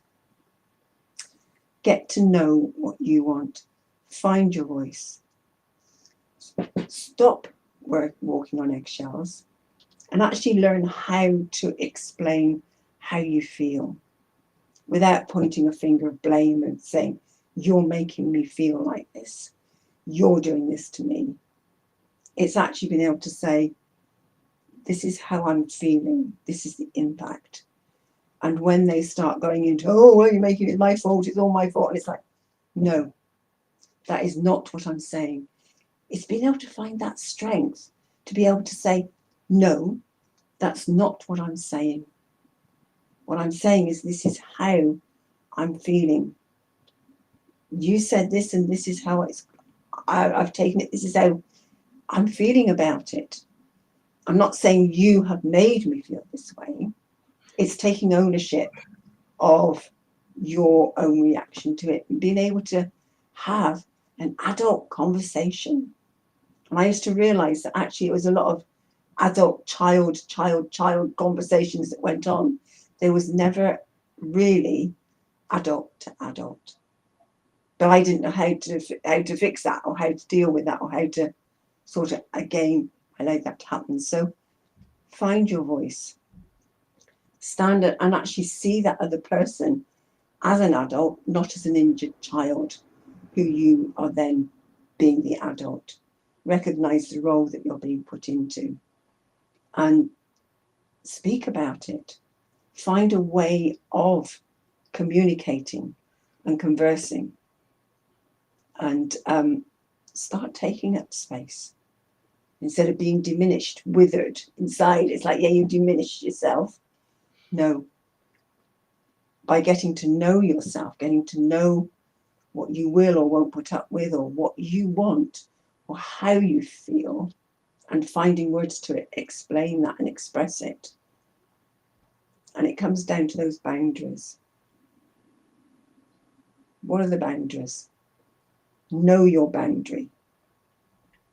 Get to know what you want. Find your voice. Stop walking on eggshells and actually learn how to explain how you feel without pointing a finger of blame and saying, you're making me feel like this. You're doing this to me. It's actually being able to say, this is how I'm feeling. This is the impact. And when they start going into, oh, well, you're making it my fault. It's all my fault. And it's like, no, that is not what I'm saying. It's being able to find that strength to be able to say, no, that's not what I'm saying. What I'm saying is this is how I'm feeling. You said this and this is how I've taken it. This is how I'm feeling about it. I'm not saying you have made me feel this way. It's taking ownership of your own reaction to it and being able to have an adult conversation. And I used to realize that actually it was a lot of adult child conversations that went on. There was never really adult to adult. But I didn't know how to fix that or how to deal with that or how to sort of, again, allow that to happen. So find your voice. Stand and actually see that other person as an adult, not as an injured child who you are then being the adult. Recognize the role that you're being put into and speak about it. Find a way of communicating and conversing and start taking up space. Instead of being diminished, withered inside, it's like, yeah, you diminished yourself. No. By getting to know yourself, getting to know what you will or won't put up with or what you want or how you feel and finding words to it, explain that and express it. And it comes down to those boundaries. What are the boundaries? Know your boundary.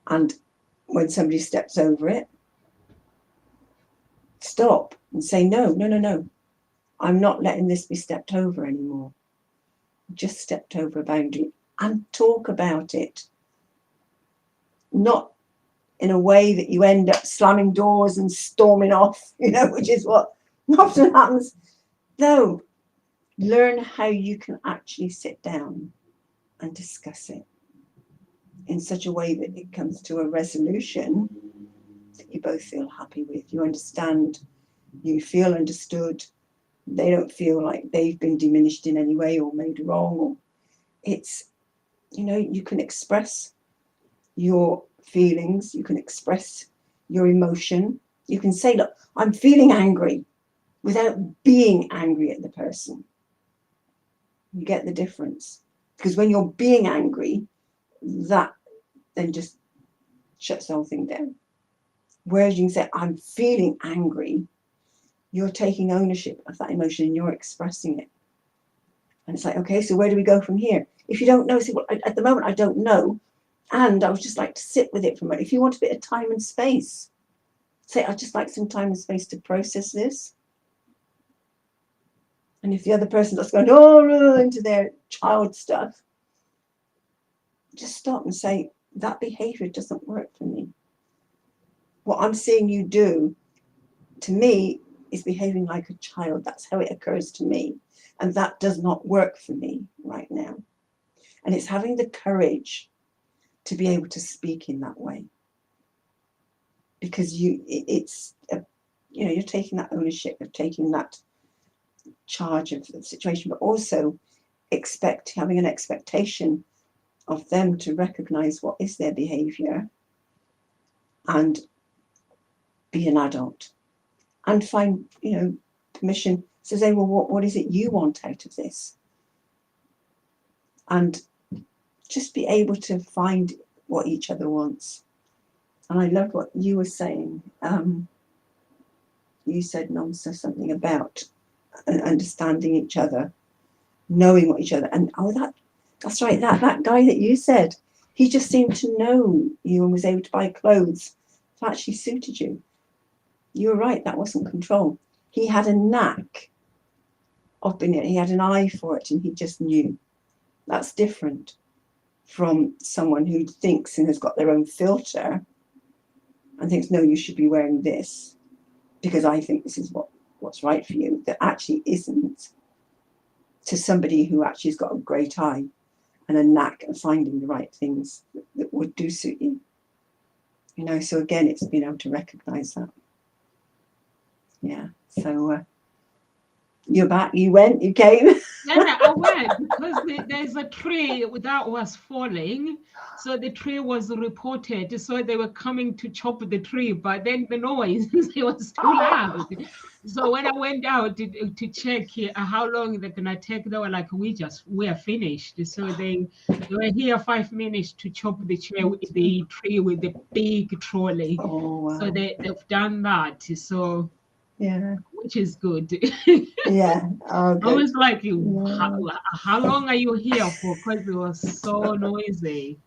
And when somebody steps over it, stop and say, no. I'm not letting this be stepped over anymore. Just stepped over a boundary and talk about it. Not in a way that you end up slamming doors and storming off, which is what often happens. No, learn how you can actually sit down and discuss it in such a way that it comes to a resolution that you both feel happy with. You understand, you feel understood. They don't feel like they've been diminished in any way or made wrong. Or it's, you can express your feelings, you can express your emotion. You can say, look, I'm feeling angry without being angry at the person. You get the difference. Because when you're being angry, that then just shuts the whole thing down. Whereas you can say, I'm feeling angry, you're taking ownership of that emotion and you're expressing it. And it's like, okay, so where do we go from here? If you don't know, say, well, at the moment, I don't know. And I would just like to sit with it for a moment. If you want a bit of time and space, say, I'd just like some time and space to process this. And if the other person that's going, into their child stuff, just stop and say, that behavior doesn't work for me. What I'm seeing you do, to me, is behaving like a child. That's how it occurs to me. And that does not work for me right now. And it's having the courage to be able to speak in that way. Because you're taking that ownership of taking that charge of the situation, but also having an expectation of them to recognize what is their behavior and be an adult and find, permission to say, well, what is it you want out of this? And just be able to find what each other wants. And I love what you were saying. you said, Nonsa, something about understanding each other, knowing what each other, and that's right, that guy that you said, he just seemed to know you and was able to buy clothes that actually suited you. You were right, that wasn't control. He had a knack of being it, he had an eye for it, and he just knew. That's different from someone who thinks and has got their own filter and thinks, no, you should be wearing this because I think this is what's right for you, that actually isn't, to somebody who actually has got a great eye and a knack of finding the right things that would do suit you. You know, so again, it's being able to recognize that. Yeah. So you're back, you went, you came. Yeah, I went because there's a tree that was falling. So the tree was reported. So they were coming to chop the tree, but then the noise it was too loud. So when I went out to check how long they're gonna take, they were like, we're finished. So they were here 5 minutes to chop the tree with the big trolley. Oh, wow. So they've done that. So yeah, which is good. yeah. Oh, I good. was like, Yeah. how long are you here for? Because it was so noisy.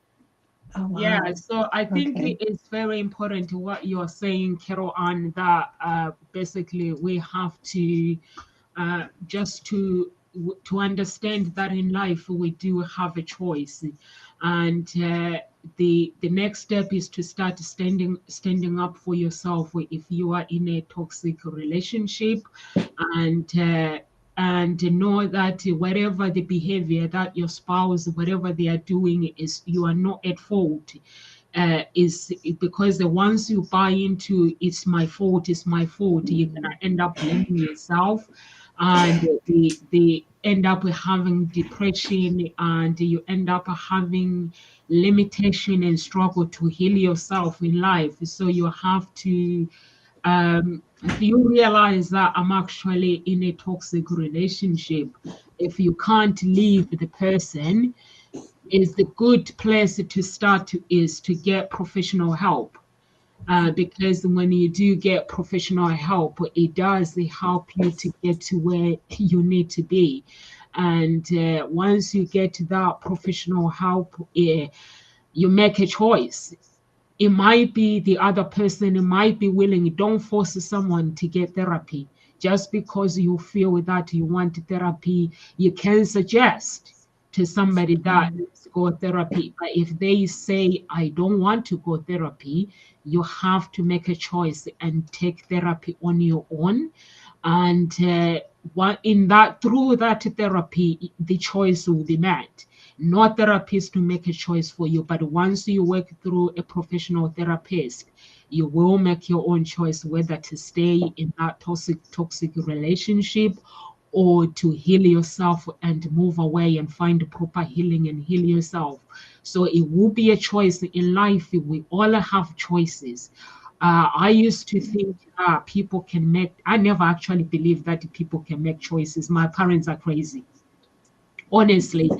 Oh, wow. Yeah, so I think Okay. it's very important to what you're saying, Carol Ann, that basically we have to just to understand that in life we do have a choice, and the next step is to start standing up for yourself if you are in a toxic relationship, and know that whatever the behavior that your spouse, whatever they are doing, is you are not at fault. Is because the once you buy into it's my fault, you're gonna end up blaming yourself, and they end up having depression, and you end up having limitation and struggle to heal yourself in life. So you have to if you realize that I'm actually in a toxic relationship, if you can't leave the person, is the good place to start is to get professional help. Because when you do get professional help, it does help you to get to where you need to be. And once you get to that professional help, you make a choice. It might be the other person, it might be willing. Don't force someone to get therapy. Just because you feel that you want therapy, you can suggest to somebody that let's go therapy. But if they say I don't want to go therapy, you have to make a choice and take therapy on your own. And through that therapy, the choice will be made. No therapist to make a choice for you, but once you work through a professional therapist, you will make your own choice whether to stay in that toxic relationship or to heal yourself and move away and find proper healing and heal yourself. So it will be a choice in life. We all have choices. I used to think people can make, I never actually believed that people can make choices. My parents are crazy. Honestly,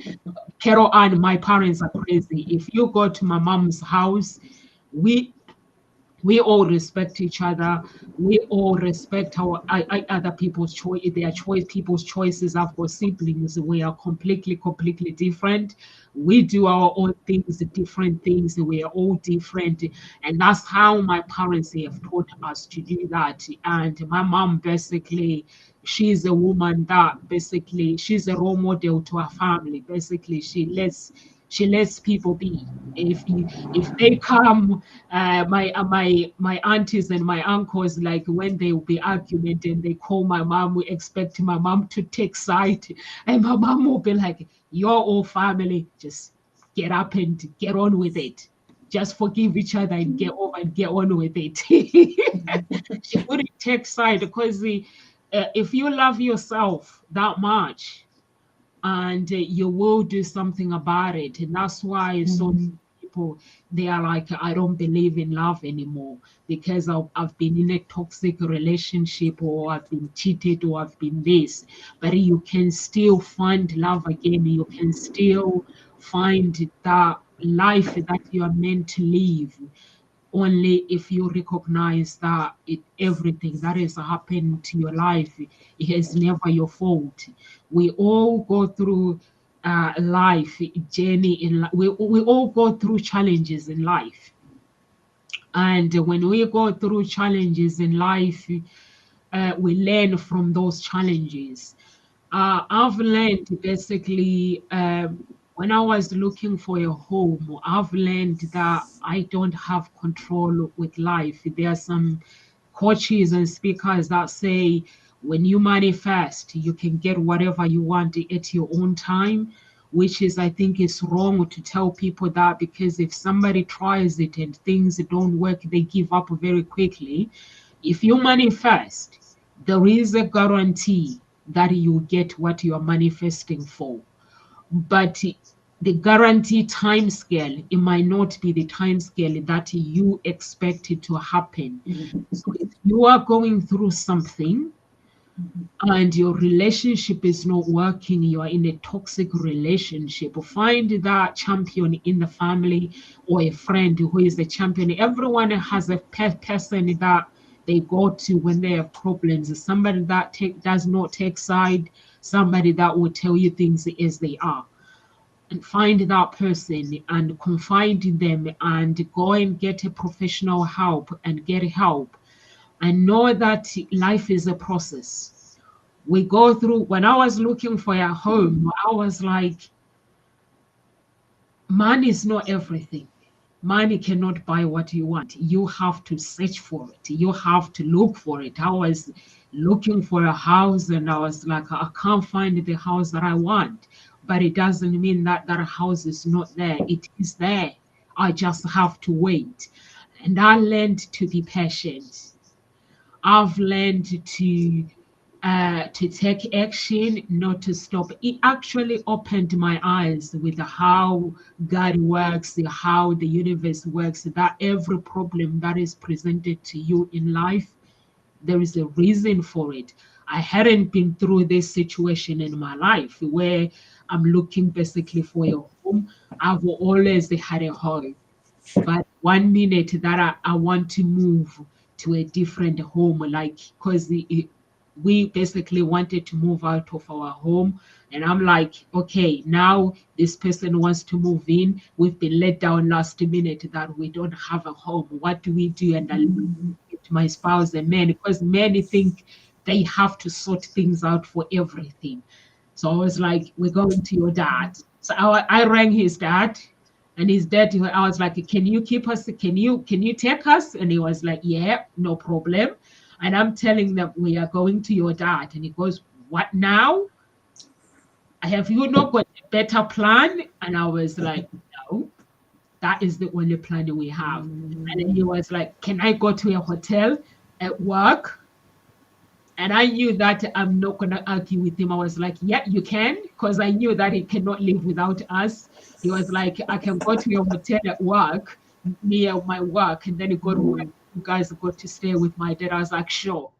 Carol and my parents are crazy. If you go to my mom's house, we we all respect each other. We all respect other people's choice, people's choices. I've got siblings. We are completely different. We do our own things, different things. We are all different, and that's how my parents have taught us to do that. And my mom basically, she's a woman that basically she's a role model to her family. Basically, she lets people be. If they come, my aunties and my uncles, like when they will be argument and they call my mom, we expect my mom to take side, and my mom will be like, "You're all family, just get up and get on with it. Just forgive each other and get over and get on with it." She wouldn't take side because if you love yourself that much, and you will do something about it. And that's why so many people, they are like, I don't believe in love anymore because I've been in a toxic relationship, or I've been cheated, or I've been this. But you can still find love again. You can still find that life that you are meant to live. only if you recognize that everything that has happened to your life is never your fault. We all go through life journey we all go through challenges in life, and when we go through challenges in life, we learn from those challenges. I've learned basically when I was looking for a home, I've learned that I don't have control with life. There are some coaches and speakers that say when you manifest, you can get whatever you want at your own time, which is, I think, is wrong to tell people that, because if somebody tries it and things don't work, they give up very quickly. If you manifest, there is a guarantee that you get what you are manifesting for. But the guaranteed time scale, it might not be the time scale that you expect it to happen. So if you are going through something and your relationship is not working, you are in a toxic relationship, find that champion in the family or a friend who is a champion. Everyone has a person that they go to when they have problems, somebody that does not take side, somebody that will tell you things as they are. And find that person and confide in them and go and get a professional help and get help. And know that life is a process. We go through, when I was looking for a home, I was like, money is not everything. Money cannot buy what you want. You have to search for it. You have to look for it. I was looking for a house and I was like, I can't find the house that I want. But it doesn't mean that that house is not there. It is there. I just have to wait. And I learned to be patient. I've learned to take action, not to stop. It actually opened my eyes with how God works, how the universe works, that every problem that is presented to you in life, there is a reason for it. I hadn't been through this situation in my life where I'm looking basically for a home. I've always had a home. But 1 minute that I want to move to a different home, like, because we basically wanted to move out of our home. And I'm like, okay, now this person wants to move in. We've been let down last minute that we don't have a home. What do we do? And I look at my spouse and men, because men think they have to sort things out for everything. So I was like, we're going to your dad. So I rang his dad, and his dad, I was like, can you keep us? Can you take us? And he was like, yeah, no problem. And I'm telling them, we are going to your dad. And he goes, what now? Have you not got a better plan? And I was like, no, that is the only plan we have. And then he was like, can I go to a hotel at work? And I knew that I'm not going to argue with him. I was like, yeah, you can, because I knew that he cannot live without us. He was like, I can go to your hotel at work, near my work, and then you go to work. You guys go to stay with my dad. I was like, sure.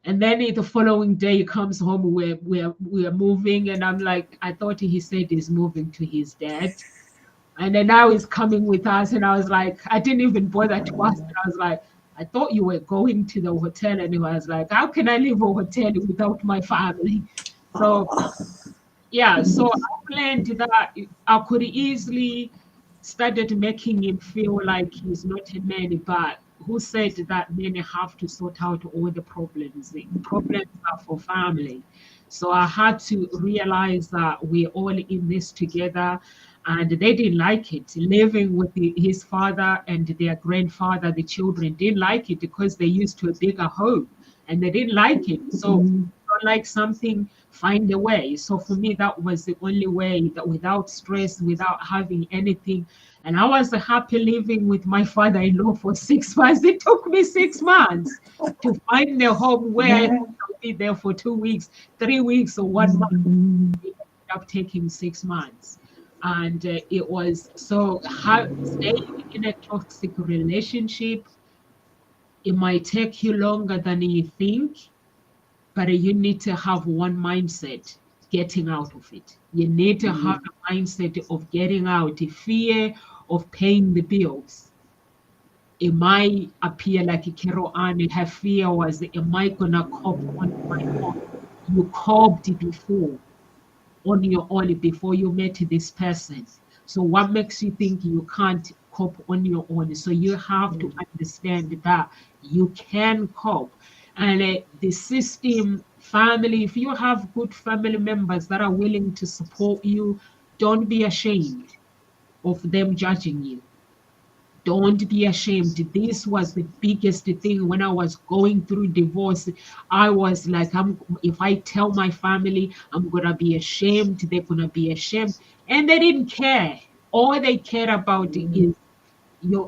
And then the following day, he comes home. We're moving, and I'm like, I thought he said he's moving to his dad. And then now he's coming with us. And I was like, I didn't even bother to ask. And I was like, I thought you were going to the hotel. And he was like, how can I leave a hotel without my family? So, yeah, so I learned that I could easily started making him feel like he's not a man, but who said that men have to sort out all the problems? The problems are for family. So I had to realize that we're all in this together, and they didn't like it. Living with his father and their grandfather, the children didn't like it because they used to a bigger home and they didn't like it. So don't like something, find a way. So for me, that was the only way, that without stress, without having anything. And I was happy living with my father-in-law for 6 months. It took me 6 months to find a home where I thought I'd be there for 2 weeks, 3 weeks, or 1 month. It ended up taking 6 months. And it was so hard staying in a toxic relationship. It might take you longer than you think, but you need to have one mindset, getting out of it. You need to have a mindset of getting out, the fear of paying the bills. it might appear like Carol Ann, her fear was, am I gonna cope on my own? You coped before on your own before you met this person. So what makes you think you can't cope on your own? So you have to understand that you can cope. And the system, family, if you have good family members that are willing to support you, don't be ashamed of them judging you. Don't be ashamed. This was the biggest thing when I was going through divorce. I was like, if I tell my family, I'm gonna be ashamed, they're gonna be ashamed. And they didn't care. All they cared about is,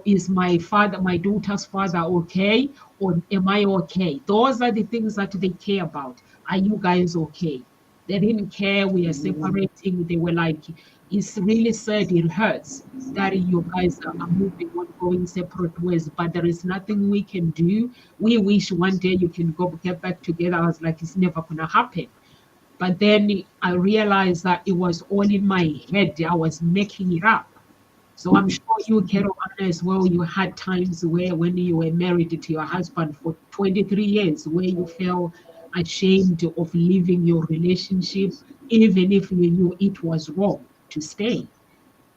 is my father, my daughter's father okay? Or am I okay? Those are the things that they care about. Are you guys okay? They didn't care we are separating. They were like, it's really sad, it hurts that you guys are moving on, going separate ways, but there is nothing we can do. We wish one day you can go get back together. I was like, it's never gonna happen. But then I realized that it was all in my head. I was making it up. So I'm sure you, Carol Anna, as well, you had times where when you were married to your husband for 23 years, where you felt ashamed of leaving your relationship, even if you knew it was wrong to stay.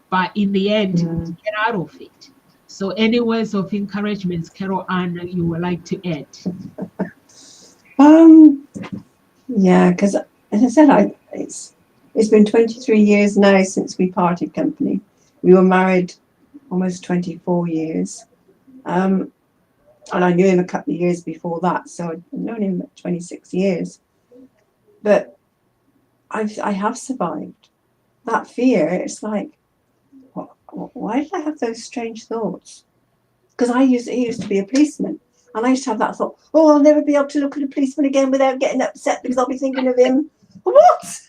But in the end, we get out of it. So any words of encouragement, Carol Anna, you would like to add? Um, yeah, because as I said, it's been 23 years now since we parted company. We were married almost 24 years. And I knew him a couple of years before that, so I've known him 26 years. But I have survived. That fear, it's like, why did I have those strange thoughts? Because he used to be a policeman. And I used to have that thought, oh, I'll never be able to look at a policeman again without getting upset because I'll be thinking of him. What?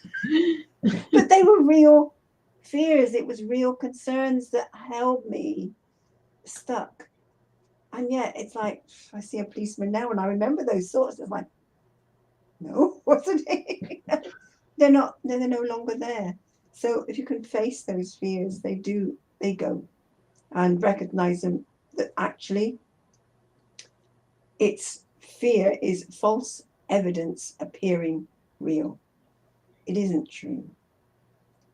But they were real fears. It was real concerns that held me stuck. And yet it's like, I see a policeman now and I remember those thoughts. It's like, no, wasn't it? They're no longer there. So if you can face those fears, they go, and recognize them, that actually it's fear is false evidence appearing real. It isn't true.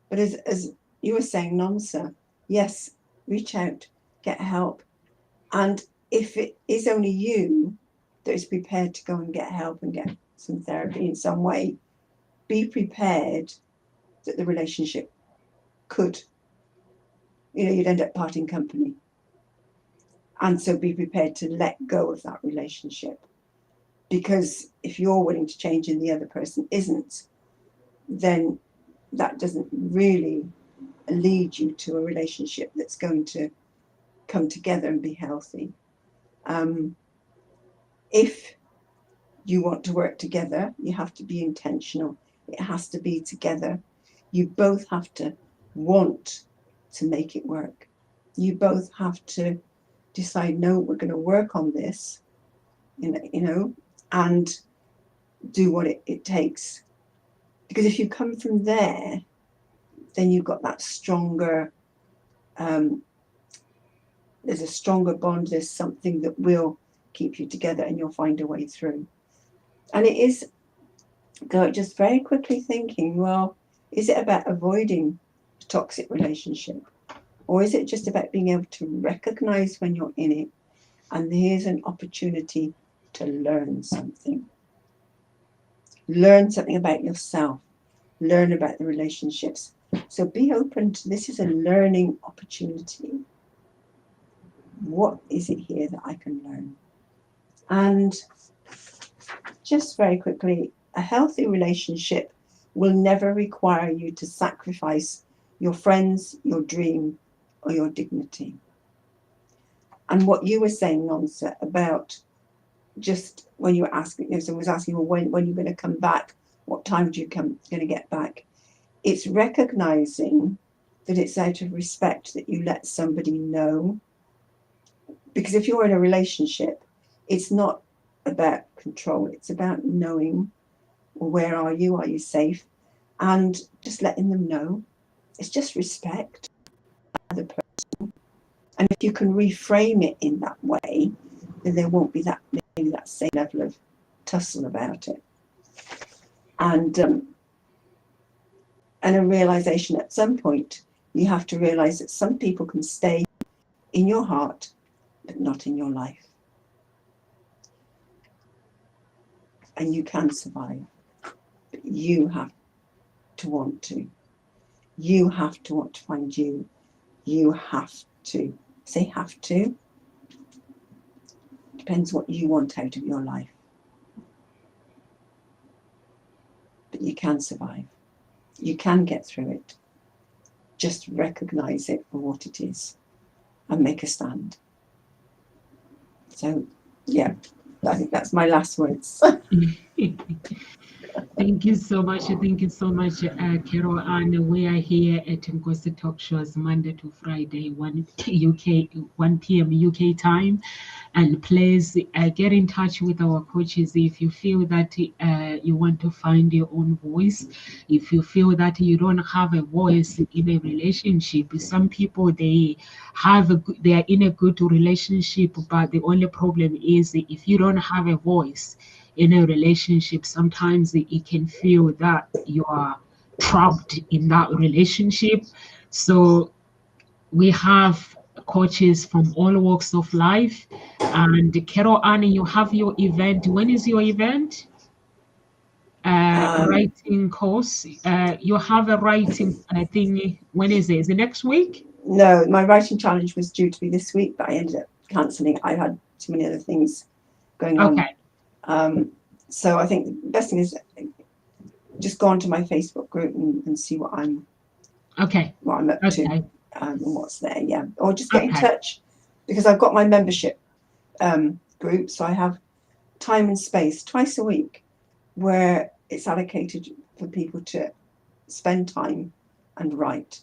But as you were saying, Nonsa, yes, reach out, get help. And if it is only you that is prepared to go and get help and get some therapy in some way, be prepared that the relationship could, you'd end up parting company. And so be prepared to let go of that relationship. Because if you're willing to change and the other person isn't, then that doesn't really lead you to a relationship that's going to come together and be healthy. If you want to work together, you have to be intentional. It has to be together. You both have to want to make it work. You both have to decide, no, we're going to work on this, and do what it takes. Because if you come from there, then you've got that stronger, there's a stronger bond, there's something that will keep you together and you'll find a way through. And it is just very quickly thinking, well, is it about avoiding a toxic relationship? Or is it just about being able to recognize when you're in it and here's an opportunity to learn something? Learn something about yourself, learn about the relationships. So be open to this is a learning opportunity. What is it here that I can learn? And just very quickly, a healthy relationship will never require you to sacrifice your friends, your dream, or your dignity. And what you were saying, Nonsa, about just when you were asking, someone was asking, well, when you're going to come back, what time do you going to get back? It's recognizing that it's out of respect that you let somebody know. Because if you're in a relationship, it's not about control. It's about knowing, where are you safe? And just letting them know. It's just respect. And if you can reframe it in that way, then there won't be that maybe that same level of tussle about it. And a realization at some point, you have to realize that some people can stay in your heart, but not in your life. And you can survive, but you have to want to. You have to want to find you. You have to. Say have to. Depends what you want out of your life. But you can survive. You can get through it. Just recognize it for what it is and make a stand. So, yeah, I think that's my last words. Thank you so much. Thank you so much, Carol. And we are here at Ngozi Talk Shows Monday to Friday, 1 p.m. UK time. And please get in touch with our coaches if you feel that you want to find your own voice. If you feel that you don't have a voice in a relationship, some people they are in a good relationship, but the only problem is if you don't have a voice in a relationship, sometimes it can feel that you are trapped in that relationship. So we have coaches from all walks of life. And Carol Ann, you have your event. When is your event? Writing course. You have a writing thing. When is it? Is it next week? No, my writing challenge was due to be this week, but I ended up cancelling. I had too many other things going on. Okay. So I think the best thing is just go onto my Facebook group and see what I'm up to and what's there. Yeah, or just get in touch, because I've got my membership group, so I have time and space twice a week where it's allocated for people to spend time and write.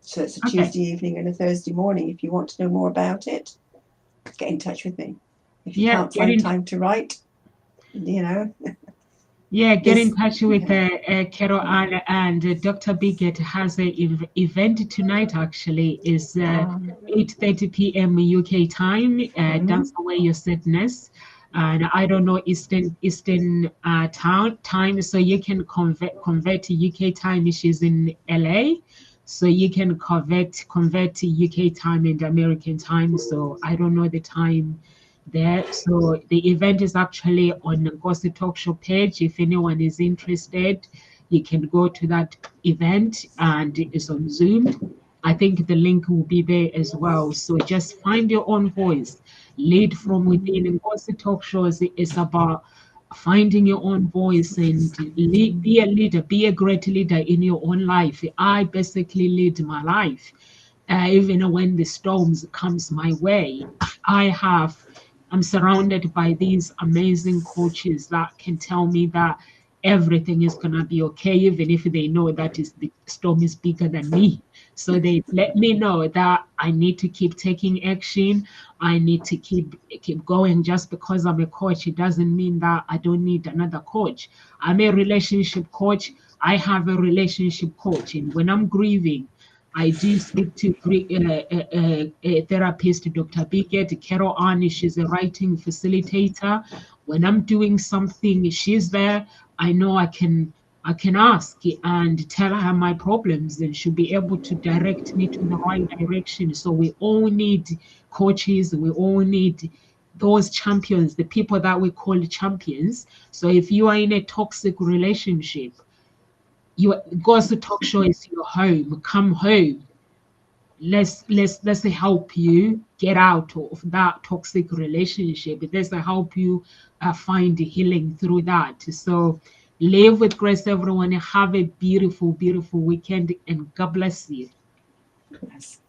So it's a Tuesday evening and a Thursday morning. If you want to know more about it, get in touch with me. If you can't find time to write, you know. Yeah, get in touch with Carol Ann, and Dr. Biggett has an event tonight. Actually, is 8:30 p.m. UK time. Dance Away Your Sadness, and I don't know Eastern time, so you can convert to UK time. She's in LA, so you can convert to UK time and American time. So I don't know the time there. So the event is actually on the Ngozi Talk Show page. If anyone is interested, you can go to that event, and it's on Zoom. I think the link will be there as well. So just find your own voice, lead from within. Ngozi Talk Shows is about finding your own voice and be a leader, be a great leader in your own life. I basically lead my life. Even when the storms comes my way, I'm surrounded by these amazing coaches that can tell me that everything is gonna be okay, even if they know that the storm is bigger than me. So they let me know that I need to keep taking action. I need to keep going. Just because I'm a coach, it doesn't mean that I don't need another coach. I'm a relationship coach. I have a relationship coach, and when I'm grieving, I do speak to a therapist, Dr. Biggett. Carol Ann, she's a writing facilitator. When I'm doing something, she's there. I know I can ask and tell her my problems, and she'll be able to direct me to the right direction. So we all need coaches. We all need those champions, the people that we call champions. So if you are in a toxic relationship, Ngozi Talk Show is your home. Come home. Let's help you get out of that toxic relationship. Let's help you find healing through that. So live with grace, everyone. Have a beautiful, beautiful weekend, and God bless you. Yes.